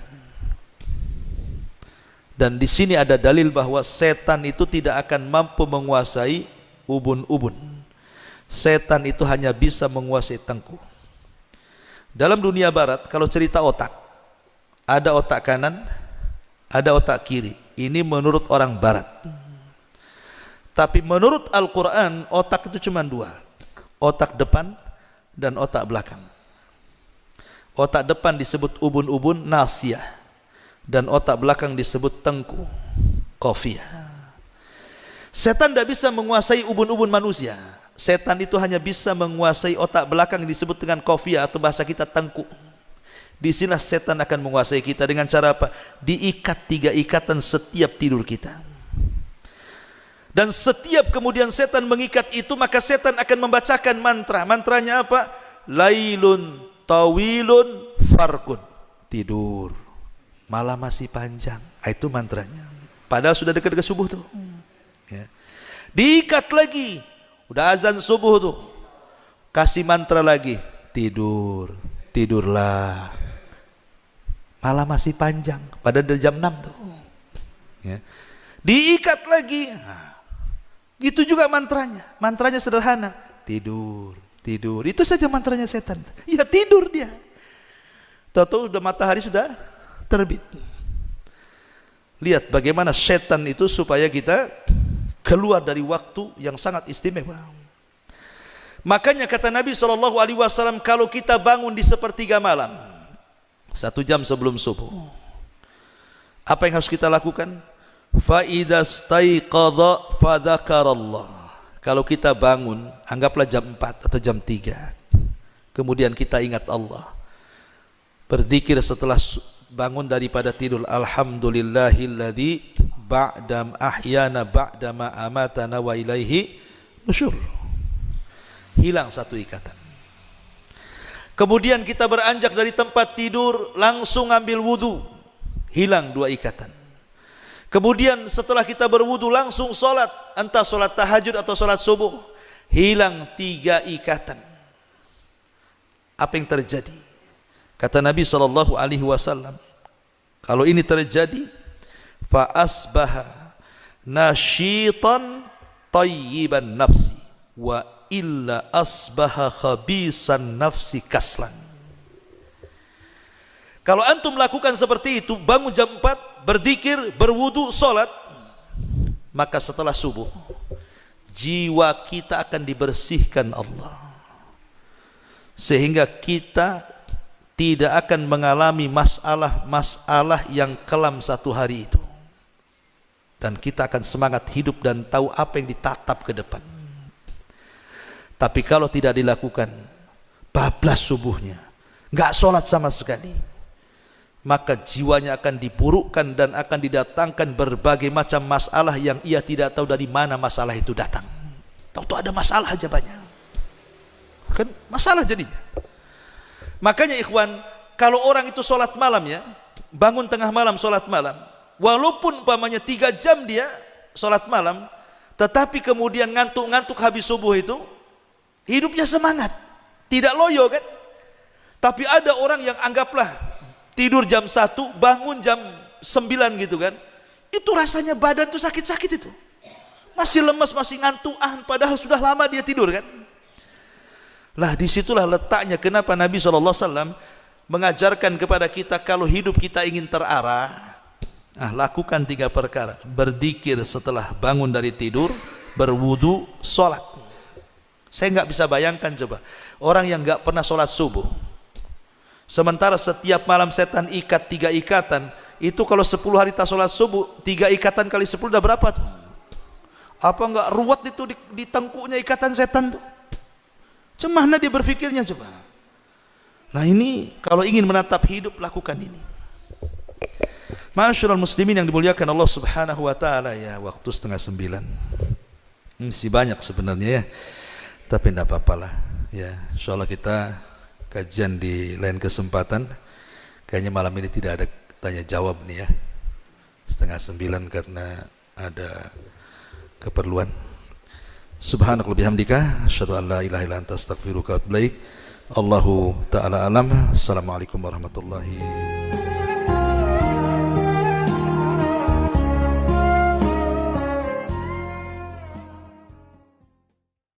Speaker 2: Dan di sini ada dalil bahwa setan itu tidak akan mampu menguasai ubun-ubun. Setan itu hanya bisa menguasai tengkuk. Dalam dunia barat, kalau cerita otak, ada otak kanan, ada otak kiri. Ini menurut orang barat. Tapi menurut Al-Quran, otak itu cuma dua. Otak depan dan otak belakang. Otak depan disebut ubun-ubun, nasiyah. Dan otak belakang disebut tengku, qafiyah. Setan tidak bisa menguasai ubun-ubun manusia. Setan itu hanya bisa menguasai otak belakang yang disebut dengan qafiyah atau bahasa kita tengku. Di sinilah setan akan menguasai kita dengan cara apa? Diikat 3 ikatan setiap tidur kita. Dan setiap kemudian setan mengikat itu, maka setan akan membacakan mantra. Mantranya apa? Lailun tawilun farkud. Tidur, malam masih panjang. Itu mantranya. Padahal sudah dekat ke subuh tuh. Ya. Diikat lagi. Udah azan subuh tuh. Kasih mantra lagi. Tidur, tidurlah. Malam masih panjang, padahal dari jam 6 tuh. Ya. Diikat lagi. Nah, gitu juga mantranya. Mantranya sederhana. Tidur, tidur. Itu saja mantranya setan. Ya tidur dia. Tahu-tahu udah matahari sudah terbit. Lihat bagaimana setan itu supaya kita keluar dari waktu yang sangat istimewa. Makanya kata Nabi SAW, kalau kita bangun di sepertiga malam, 1 jam sebelum subuh, apa yang harus kita lakukan? Fa idza staiqadha fadzakarallah. Kalau kita bangun, anggaplah jam 4 atau jam 3, kemudian kita ingat Allah, berzikir setelah bangun daripada tidur, alhamdulillahilladzi ba'dam ahyana ba'dama amatana wa ilaihi nusyur. Hilang 1 ikatan. Kemudian kita beranjak dari tempat tidur, langsung ambil wudu, hilang 2 ikatan. Kemudian setelah kita berwudu langsung solat, entah solat tahajud atau solat subuh, hilang 3 ikatan. Apa yang terjadi? Kata Nabi SAW, kalau ini terjadi, fa asbaha nasyitan tayyiban nafsi wa illa asbaha khabisan nafsi kaslan. Kalau antum melakukan seperti itu, bangun jam 4, berzikir, berwudu, solat, maka setelah subuh jiwa kita akan dibersihkan Allah, sehingga kita tidak akan mengalami masalah-masalah yang kelam 1 hari itu, dan kita akan semangat hidup dan tahu apa yang ditatap ke depan. Tapi kalau tidak dilakukan, bablas subuhnya, nggak sholat sama sekali, maka jiwanya akan diburukkan dan akan didatangkan berbagai macam masalah yang ia tidak tahu dari mana masalah itu datang. Tahu-tahu ada masalah aja banyak, kan masalah jadinya. Makanya ikhwan, kalau orang itu sholat malam ya, bangun tengah malam sholat malam, walaupun umpamanya 3 jam dia sholat malam, tetapi kemudian ngantuk-ngantuk habis subuh itu, hidupnya semangat, tidak loyo kan. Tapi ada orang yang anggaplah tidur jam 1, bangun jam 9 gitu kan, itu rasanya badan tuh sakit-sakit itu, masih lemas, masih ngantuk, padahal sudah lama dia tidur kan. Lah disitulah letaknya kenapa Nabi SAW mengajarkan kepada kita, kalau hidup kita ingin terarah, lakukan 3 perkara. Berzikir setelah bangun dari tidur, berwudu, sholat. Saya nggak bisa bayangkan coba orang yang nggak pernah sholat subuh, sementara setiap malam setan ikat 3 ikatan. Itu kalau 10 hari tak sholat subuh, 3 ikatan kali 10 udah berapa tuh? Apa nggak ruwet itu di tengkuknya ikatan setan tuh? Cemana dia berpikirnya coba. Nah ini kalau ingin menatap hidup, lakukan ini. Ma'asyiral muslimin yang dimuliakan Allah Subhanahu wa taala, ya waktu 8:30. Masih banyak sebenarnya ya, tapi tidak apa-apa lah ya. Insyaallah kita kajian di lain kesempatan. Kayaknya malam ini tidak ada tanya jawab nih ya, 8:30 karena ada keperluan. Subhanakallahumma bihamdika asyhadu an la ilaha illa anta astaghfiruka wa atubu ilaik. Allahu ta'ala alam. Assalamualaikum warahmatullahi wabarakatuh.